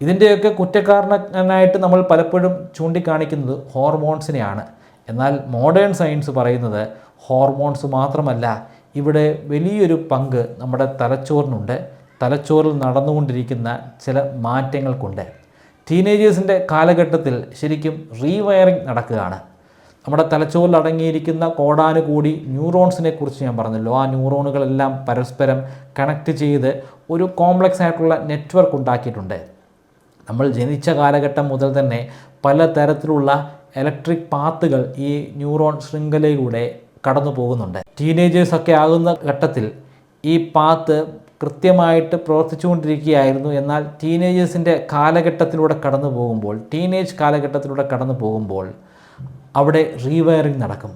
ഇതിൻ്റെയൊക്കെ കുറ്റക്കാരനായിട്ട് നമ്മൾ പലപ്പോഴും ചൂണ്ടിക്കാണിക്കുന്നത് ഹോർമോൺസിനെയാണ്. എന്നാൽ മോഡേൺ സയൻസ് പറയുന്നത് ഹോർമോൺസ് മാത്രമല്ല, ഇവിടെ വലിയൊരു പങ്ക് നമ്മുടെ തലച്ചോറിനുണ്ട്. തലച്ചോറിൽ നടന്നുകൊണ്ടിരിക്കുന്ന ചില മാറ്റങ്ങൾക്കുണ്ട്. ടീനേജേഴ്സിൻ്റെ കാലഘട്ടത്തിൽ ശരിക്കും റീവയറിംഗ് നടക്കുകയാണ്. നമ്മുടെ തലച്ചോറിൽ അടങ്ങിയിരിക്കുന്ന കോടാനുകൂടി ന്യൂറോൺസിനെ കുറിച്ച് ഞാൻ പറഞ്ഞല്ലോ. ആ ന്യൂറോണുകളെല്ലാം പരസ്പരം കണക്ട് ചെയ്ത് ഒരു കോംപ്ലക്സ് ആയിട്ടുള്ള നെറ്റ്വർക്ക് ഉണ്ടാക്കിയിട്ടുണ്ട്. നമ്മൾ ജനിച്ച കാലഘട്ടം മുതൽ തന്നെ പലതരത്തിലുള്ള ഇലക്ട്രിക് പാത്തുകൾ ഈ ന്യൂറോൺ ശൃംഖലയിലൂടെ കടന്നു പോകുന്നുണ്ട്. ടീനേജേഴ്സൊക്കെ ആകുന്ന ഘട്ടത്തിൽ ഈ പാത്ത് കൃത്യമായിട്ട് പ്രവർത്തിച്ചുകൊണ്ടിരിക്കുകയായിരുന്നു. എന്നാൽ ടീനേജേഴ്സിൻ്റെ കാലഘട്ടത്തിലൂടെ കടന്നു പോകുമ്പോൾ അവിടെ റീവയറിംഗ് നടക്കും.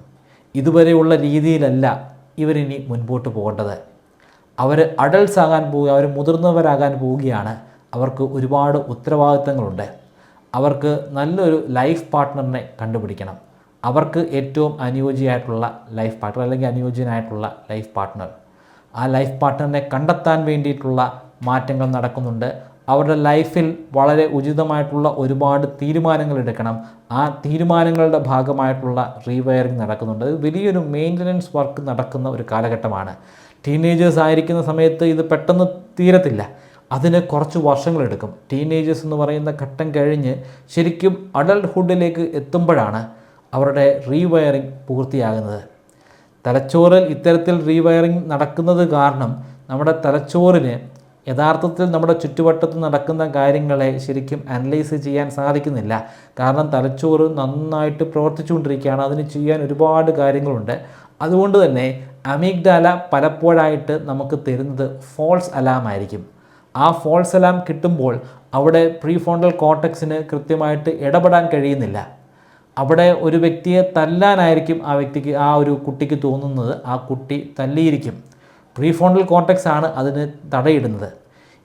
ഇതുവരെയുള്ള രീതിയിലല്ല ഇവരിനി മുൻപോട്ട് പോകേണ്ടത്. അവർ അഡൾട്ട്സ് ആകാൻ പോവുക, അവർ മുതിർന്നവരാകാൻ പോവുകയാണ്. അവർക്ക് ഒരുപാട് ഉത്തരവാദിത്തങ്ങളുണ്ട്. അവർക്ക് നല്ലൊരു ലൈഫ് പാർട്ട്ണറിനെ കണ്ടുപിടിക്കണം. അവർക്ക് ഏറ്റവും അനുയോജ്യനായിട്ടുള്ള ലൈഫ് പാർട്ട്ണർ ആ ലൈഫ് പാർട്ട്ണറിനെ കണ്ടെത്താൻ വേണ്ടിയിട്ടുള്ള മാറ്റങ്ങൾ നടക്കുന്നുണ്ട്. അവരുടെ ലൈഫിൽ വളരെ ഉചിതമായിട്ടുള്ള ഒരുപാട് തീരുമാനങ്ങൾ എടുക്കണം. ആ തീരുമാനങ്ങളുടെ ഭാഗമായിട്ടുള്ള റീവയറിംഗ് നടക്കുന്നുണ്ട്. ഇത് വലിയൊരു മെയിൻ്റനൻസ് വർക്ക് നടക്കുന്ന ഒരു കാലഘട്ടമാണ്. ടീനേജേഴ്സ് ആയിരിക്കുന്ന സമയത്ത് ഇത് പെട്ടെന്ന് തീരത്തില്ല. അതിന് കുറച്ച് വർഷങ്ങളെടുക്കും. ടീനേജേഴ്സ് എന്ന് പറയുന്ന ഘട്ടം കഴിഞ്ഞ് ശരിക്കും അഡൾട്ട്ഹുഡിലേക്ക് എത്തുമ്പോഴാണ് അവരുടെ റീവയറിംഗ് പൂർത്തിയാകുന്നത്. തലച്ചോറിൽ ഇത്തരത്തിൽ റീവയറിംഗ് നടക്കുന്നത് കാരണം നമ്മുടെ തലച്ചോറിന് യഥാർത്ഥത്തിൽ നമ്മുടെ ചുറ്റുവട്ടത്ത് നടക്കുന്ന കാര്യങ്ങളെ ശരിക്കും അനലൈസ് ചെയ്യാൻ സാധിക്കുന്നില്ല. കാരണം തലച്ചോറ് നന്നായിട്ട് പ്രവർത്തിച്ചുകൊണ്ടിരിക്കുകയാണ്. അതിന് ചെയ്യാൻ ഒരുപാട് കാര്യങ്ങളുണ്ട്. അതുകൊണ്ട് തന്നെ അമിഗ്ഡാല പലപ്പോഴായിട്ട് നമുക്ക് തരുന്നത് ഫോൾസ് അലാം ആയിരിക്കും. ആ ഫോൾസ് അലാം കിട്ടുമ്പോൾ അവിടെ പ്രീഫ്രോണ്ടൽ കോർട്ടക്സിന് കൃത്യമായിട്ട് ഇടപെടാൻ കഴിയുന്നില്ല. അവിടെ ഒരു വ്യക്തിയെ തല്ലാനായിരിക്കും ആ ഒരു കുട്ടിക്ക് തോന്നുന്നത്. ആ കുട്ടി തല്ലിയിരിക്കും. പ്രീഫ്രോണ്ടൽ കോർട്ടക്സ് ആണ് അതിന് തടയിടുന്നത്.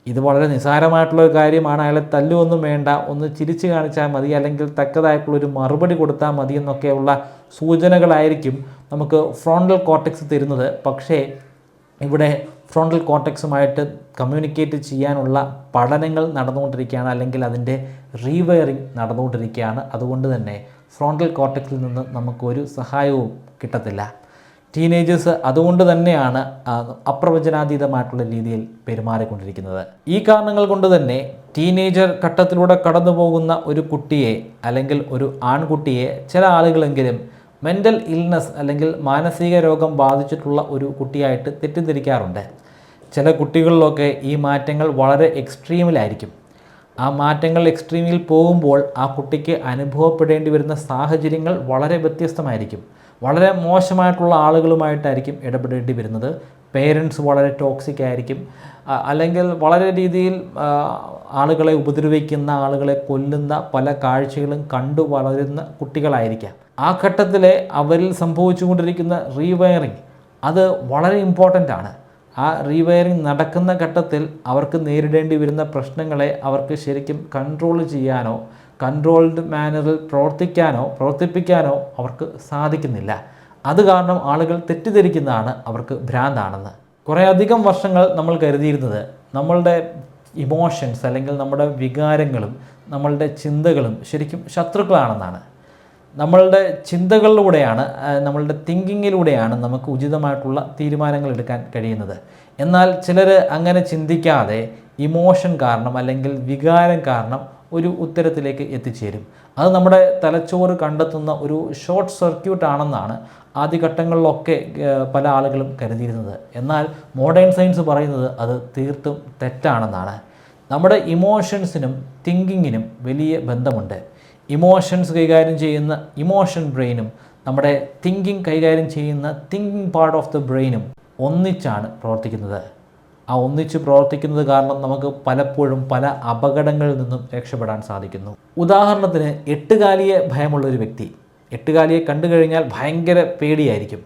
ഇത് വളരെ നിസ്സാരമായിട്ടുള്ളൊരു കാര്യമാണ്. അയാളെ തല്ലുമൊന്നും വേണ്ട, ഒന്ന് ചിരിച്ച് കാണിച്ചാൽ മതി, അല്ലെങ്കിൽ തക്കതായിട്ടുള്ളൊരു മറുപടി കൊടുത്താൽ മതി എന്നൊക്കെയുള്ള സൂചനകളായിരിക്കും നമുക്ക് ഫ്രോണ്ടൽ കോർട്ടക്സ് തരുന്നത്. പക്ഷേ ഇവിടെ ഫ്രോണ്ടൽ കോർട്ടക്സുമായിട്ട് കമ്മ്യൂണിക്കേറ്റ് ചെയ്യാനുള്ള പഠനങ്ങൾ നടന്നുകൊണ്ടിരിക്കുകയാണ്, അല്ലെങ്കിൽ അതിൻ്റെ റീവയറിംഗ് നടന്നുകൊണ്ടിരിക്കുകയാണ്. അതുകൊണ്ട് തന്നെ ഫ്രോണ്ടൽ കോർട്ടക്സിൽ നിന്ന് നമുക്കൊരു സഹായവും കിട്ടത്തില്ല. ടീനേജേഴ്സ് അതുകൊണ്ട് തന്നെയാണ് അപ്രവചനാതീതമായിട്ടുള്ള രീതിയിൽ പെരുമാറിക്കൊണ്ടിരിക്കുന്നത്. ഈ കാരണങ്ങൾ കൊണ്ട് തന്നെ ടീനേജർ ഘട്ടത്തിലൂടെ കടന്നു പോകുന്ന ഒരു കുട്ടിയെ അല്ലെങ്കിൽ ഒരു ആൺകുട്ടിയെ ചില ആളുകളെങ്കിലും മെൻ്റൽ ഇൽനെസ് അല്ലെങ്കിൽ മാനസിക രോഗം ബാധിച്ചിട്ടുള്ള ഒരു കുട്ടിയായിട്ട് തെറ്റിദ്ധരിക്കാറുണ്ട്. ചില കുട്ടികളിലൊക്കെ ഈ മാറ്റങ്ങൾ വളരെ എക്സ്ട്രീമിലായിരിക്കും. ആ മാറ്റങ്ങൾ എക്സ്ട്രീമിൽ പോകുമ്പോൾ ആ കുട്ടിക്ക് അനുഭവപ്പെടേണ്ടി വരുന്ന സാഹചര്യങ്ങൾ വളരെ വ്യത്യസ്തമായിരിക്കും. വളരെ മോശമായിട്ടുള്ള ആളുകളുമായിട്ടായിരിക്കും ഇടപെടേണ്ടി വരുന്നത്. പേരൻസ് വളരെ ടോക്സിക് ആയിരിക്കും, അല്ലെങ്കിൽ വളരെ രീതിയിൽ ആളുകളെ ഉപദ്രവിക്കുന്ന, ആളുകളെ കൊല്ലുന്ന പല കാഴ്ചകളും കണ്ടു വളരുന്ന കുട്ടികളായിരിക്കാം. ആ ഘട്ടത്തിലെ അവരിൽ സംഭവിച്ചുകൊണ്ടിരിക്കുന്ന റീവയറിങ് അത് വളരെ ഇമ്പോർട്ടൻ്റ് ആണ്. ആ റീവയറിങ് നടക്കുന്ന ഘട്ടത്തിൽ അവർക്ക് നേരിടേണ്ടി വരുന്ന പ്രശ്നങ്ങളെ അവർക്ക് ശരിക്കും കൺട്രോൾ ചെയ്യാനോ കൺട്രോൾഡ് മാനറിൽ പ്രവർത്തിപ്പിക്കാനോ അവർക്ക് സാധിക്കുന്നില്ല. അത് കാരണം ആളുകൾ തെറ്റിദ്ധരിക്കുന്നതാണ് അവർക്ക് ഭ്രാന്താണെന്ന്. കുറേയധികം വർഷങ്ങൾ നമ്മൾ കരുതിയിരുന്നത് നമ്മളുടെ ഇമോഷൻസ് അല്ലെങ്കിൽ നമ്മുടെ വികാരങ്ങളും നമ്മളുടെ ചിന്തകളും ശരിക്കും ശത്രുക്കളാണെന്നാണ്. നമ്മളുടെ ചിന്തകളിലൂടെയാണ്, നമ്മളുടെ തിങ്കിങ്ങിലൂടെയാണ് നമുക്ക് ഉചിതമായിട്ടുള്ള തീരുമാനങ്ങൾ എടുക്കാൻ കഴിയുന്നത്. എന്നാൽ ചിലർ അങ്ങനെ ചിന്തിക്കാതെ ഇമോഷൻ കാരണം അല്ലെങ്കിൽ വികാരം കാരണം ഒരു ഉത്തരത്തിലേക്ക് എത്തിച്ചേരും. അത് നമ്മുടെ തലച്ചോറ് കണ്ടെത്തുന്ന ഒരു ഷോർട്ട് സർക്യൂട്ട് ആണെന്നാണ് ആദ്യഘട്ടങ്ങളിലൊക്കെ പല ആളുകളും കരുതിയിരുന്നത്. എന്നാൽ മോഡേൺ സയൻസ് പറയുന്നത് അത് തീർത്തും തെറ്റാണെന്നാണ്. നമ്മുടെ ഇമോഷൻസിനും തിങ്കിങ്ങിനും വലിയ ബന്ധമുണ്ട്. ഇമോഷൻസ് കൈകാര്യം ചെയ്യുന്ന ഇമോഷൻ ബ്രെയിനും നമ്മുടെ തിങ്കിങ് കൈകാര്യം ചെയ്യുന്ന തിങ്കിങ് പാർട്ട് ഓഫ് ദ ബ്രെയിനും ഒന്നിച്ചാണ് പ്രവർത്തിക്കുന്നത്. ആ ഒന്നിച്ച് പ്രവർത്തിക്കുന്നത് കാരണം നമുക്ക് പലപ്പോഴും പല അപകടങ്ങളിൽ നിന്നും രക്ഷപ്പെടാൻ സാധിക്കുന്നു. ഉദാഹരണത്തിന് എട്ടുകാലിയെ ഭയമുള്ളൊരു വ്യക്തി, എട്ടുകാലിയെ കണ്ടു കഴിഞ്ഞാൽ ഭയങ്കര പേടിയായിരിക്കും.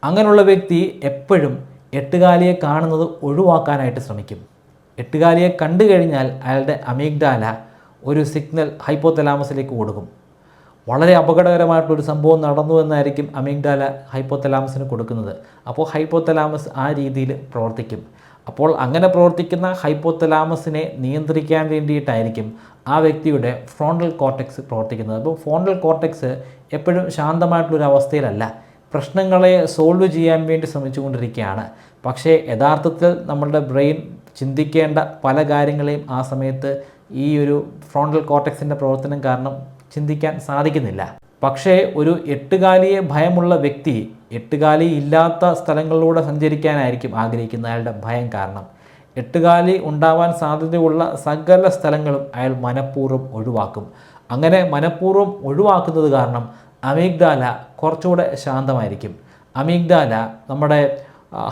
അങ്ങനെയുള്ള വ്യക്തി എപ്പോഴും എട്ടുകാലിയെ കാണുന്നത് ഒഴിവാക്കാനായിട്ട് ശ്രമിക്കും. എട്ടുകാലിയെ കണ്ടു കഴിഞ്ഞാൽ അയാളുടെ അമിഗ്ഡാല ഒരു സിഗ്നൽ ഹൈപ്പോതലാമസിലേക്ക് കൊടുക്കും. വളരെ അപകടകരമായിട്ടൊരു സംഭവം നടന്നു എന്നായിരിക്കും അമിഗ്ഡാല ഹൈപ്പോതലാമസിന് കൊടുക്കുന്നത്. അപ്പോൾ ഹൈപ്പോതലാമസ് ആ രീതിയിൽ പ്രവർത്തിക്കും. അപ്പോൾ അങ്ങനെ പ്രവർത്തിക്കുന്ന ഹൈപ്പോതലാമസിനെ നിയന്ത്രിക്കാൻ വേണ്ടിയിട്ടായിരിക്കും ആ വ്യക്തിയുടെ ഫ്രോണ്ടൽ കോർട്ടക്സ് പ്രവർത്തിക്കുന്നത്. അപ്പോൾ ഫ്രോണ്ടൽ കോർട്ടക്സ് എപ്പോഴും ശാന്തമായിട്ടുള്ളൊരു അവസ്ഥയിലല്ല, പ്രശ്നങ്ങളെ സോൾവ് ചെയ്യാൻ വേണ്ടി ശ്രമിച്ചുകൊണ്ടിരിക്കുകയാണ്. പക്ഷേ യഥാർത്ഥത്തിൽ നമ്മളുടെ ബ്രെയിൻ ചിന്തിക്കേണ്ട പല കാര്യങ്ങളെയും ആ സമയത്ത് ഈ ഒരു ഫ്രോണ്ടൽ കോർട്ടക്സിൻ്റെ പ്രവർത്തനം കാരണം ചിന്തിക്കാൻ സാധിക്കുന്നില്ല. പക്ഷേ ഒരു എട്ടുകാലിയെ ഭയമുള്ള വ്യക്തി എട്ടുകാലി ഇല്ലാത്ത സ്ഥലങ്ങളിലൂടെ സഞ്ചരിക്കാനായിരിക്കും ആഗ്രഹിക്കുന്ന അയാളുടെ ഭയം കാരണം. എട്ടുകാലി ഉണ്ടാവാൻ സാധ്യതയുള്ള സകല സ്ഥലങ്ങളും അയാൾ മനഃപൂർവ്വം ഒഴിവാക്കും. അങ്ങനെ മനഃപൂർവ്വം ഒഴിവാക്കുന്നത് കാരണം അമീഗ്ഡാല കുറച്ചുകൂടെ ശാന്തമായിരിക്കും. അമീഗ്ഡാല നമ്മുടെ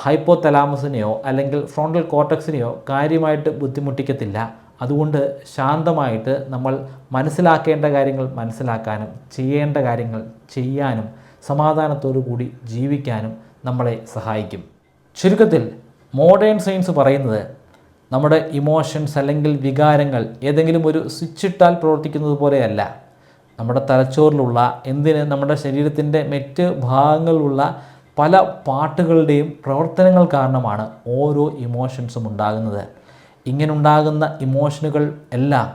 ഹൈപ്പോതലാമസിനെയോ അല്ലെങ്കിൽ ഫ്രോണ്ടൽ കോർട്ടക്സിനെയോ കാര്യമായിട്ട് ബുദ്ധിമുട്ടിക്കത്തില്ല. അതുകൊണ്ട് ശാന്തമായിട്ട് നമ്മൾ മനസ്സിലാക്കേണ്ട കാര്യങ്ങൾ മനസ്സിലാക്കാനും ചെയ്യേണ്ട കാര്യങ്ങൾ ചെയ്യാനും സമാധാനത്തോടു കൂടി ജീവിക്കാനും നമ്മളെ സഹായിക്കും. ചുരുക്കത്തിൽ മോഡേൺ സയൻസ് പറയുന്നത് നമ്മുടെ ഇമോഷൻസ് അല്ലെങ്കിൽ വികാരങ്ങൾ ഏതെങ്കിലും ഒരു സ്വിച്ച് ഇട്ടാൽ പ്രവർത്തിക്കുന്നത് പോലെയല്ല. നമ്മുടെ തലച്ചോറിലുള്ള നമ്മുടെ ശരീരത്തിൻ്റെ മറ്റ് ഭാഗങ്ങളിലുള്ള പല പാട്ടുകളുടെയും പ്രവർത്തനങ്ങൾ കാരണമാണ് ഓരോ ഇമോഷൻസും ഉണ്ടാകുന്നത്. ഇങ്ങനെയുണ്ടാകുന്ന ഇമോഷനുകൾ എല്ലാം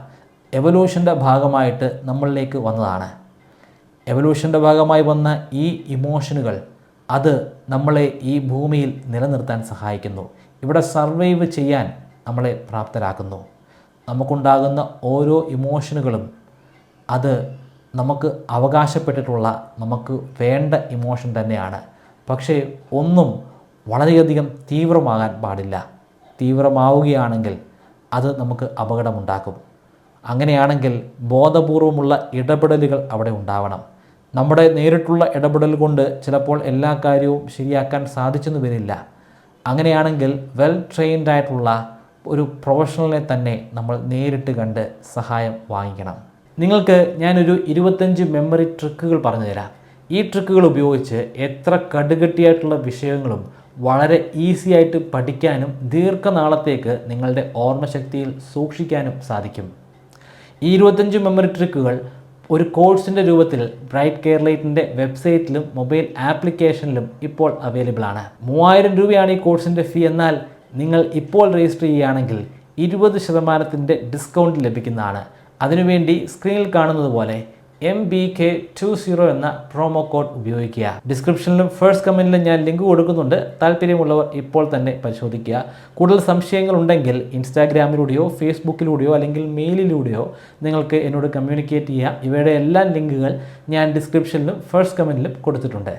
എവല്യൂഷൻ്റെ ഭാഗമായിട്ട് നമ്മളിലേക്ക് വന്നതാണ്. എവല്യൂഷൻ്റെ ഭാഗമായി വന്ന ഈ ഇമോഷനുകൾ അത് നമ്മളെ ഈ ഭൂമിയിൽ നിലനിർത്താൻ സഹായിക്കുന്നു. ഇവിടെ സർവൈവ് ചെയ്യാൻ നമ്മളെ പ്രാപ്തരാക്കുന്നു. നമുക്കുണ്ടാകുന്ന ഓരോ ഇമോഷനുകളും അത് നമുക്ക് അവകാശപ്പെട്ടിട്ടുള്ള നമുക്ക് വേണ്ട ഇമോഷൻ തന്നെയാണ്. പക്ഷേ ഒന്നും വളരെയധികം തീവ്രമാകാൻ പാടില്ല. തീവ്രമാവുകയാണെങ്കിൽ അത് നമുക്ക് അപകടമുണ്ടാക്കും. അങ്ങനെയാണെങ്കിൽ ബോധപൂർവമുള്ള ഇടപെടലുകൾ അവിടെ ഉണ്ടാവണം. നമ്മുടെ നേരിട്ടുള്ള ഇടപെടൽ കൊണ്ട് ചിലപ്പോൾ എല്ലാ കാര്യവും ശരിയാക്കാൻ സാധിച്ചെന്ന് വരില്ല. അങ്ങനെയാണെങ്കിൽ വെൽ ട്രെയിൻഡ് ആയിട്ടുള്ള ഒരു പ്രൊഫഷണലിനെ തന്നെ നമ്മൾ നേരിട്ട് കണ്ട് സഹായം വാങ്ങിക്കണം. നിങ്ങൾക്ക് ഞാനൊരു 25 മെമ്മറി ട്രിക്കുകൾ പറഞ്ഞു തരാം. ഈ ട്രിക്കുകൾ ഉപയോഗിച്ച് എത്ര കടുകട്ടിയായിട്ടുള്ള വിഷയങ്ങളും വളരെ ഈസി ആയിട്ട് പഠിക്കാനും ദീർഘനാളത്തേക്ക് നിങ്ങളുടെ ഓർമ്മശക്തിയിൽ സൂക്ഷിക്കാനും സാധിക്കും. ഈ 25 മെമ്മറി ട്രിക്കുകൾ ഒരു കോഴ്സിൻ്റെ രൂപത്തിൽ ബ്രൈറ്റ് കേരളൈറ്റിൻ്റെ വെബ്സൈറ്റിലും മൊബൈൽ ആപ്ലിക്കേഷനിലും ഇപ്പോൾ അവൈലബിൾ ആണ്. 3000 രൂപയാണ് ഈ കോഴ്സിൻ്റെ ഫീ. എന്നാൽ നിങ്ങൾ ഇപ്പോൾ രജിസ്റ്റർ ചെയ്യുകയാണെങ്കിൽ 20% ഡിസ്കൗണ്ട് ലഭിക്കുന്നതാണ്. അതിനുവേണ്ടി സ്ക്രീനിൽ കാണുന്നത് പോലെ MBK20 എന്ന പ്രൊമോ കോഡ് ഉപയോഗിക്കുക. ഡിസ്ക്രിപ്ഷനിലും ഫസ്റ്റ് കമൻറ്റിലും ഞാൻ ലിങ്ക് കൊടുക്കുന്നുണ്ട്. താല്പര്യമുള്ളവർ ഇപ്പോൾ തന്നെ പരിശോധിക്കുക. കൂടുതൽ സംശയങ്ങളുണ്ടെങ്കിൽ ഇൻസ്റ്റാഗ്രാമിലൂടെയോ ഫേസ്ബുക്കിലൂടെയോ അല്ലെങ്കിൽ മെയിലിലൂടെയോ നിങ്ങൾക്ക് എന്നോട് കമ്മ്യൂണിക്കേറ്റ് ചെയ്യാം. ഇവയുടെ എല്ലാ ലിങ്കുകൾ ഞാൻ ഡിസ്ക്രിപ്ഷനിലും ഫസ്റ്റ് കമൻറ്റിലും കൊടുത്തിട്ടുണ്ട്.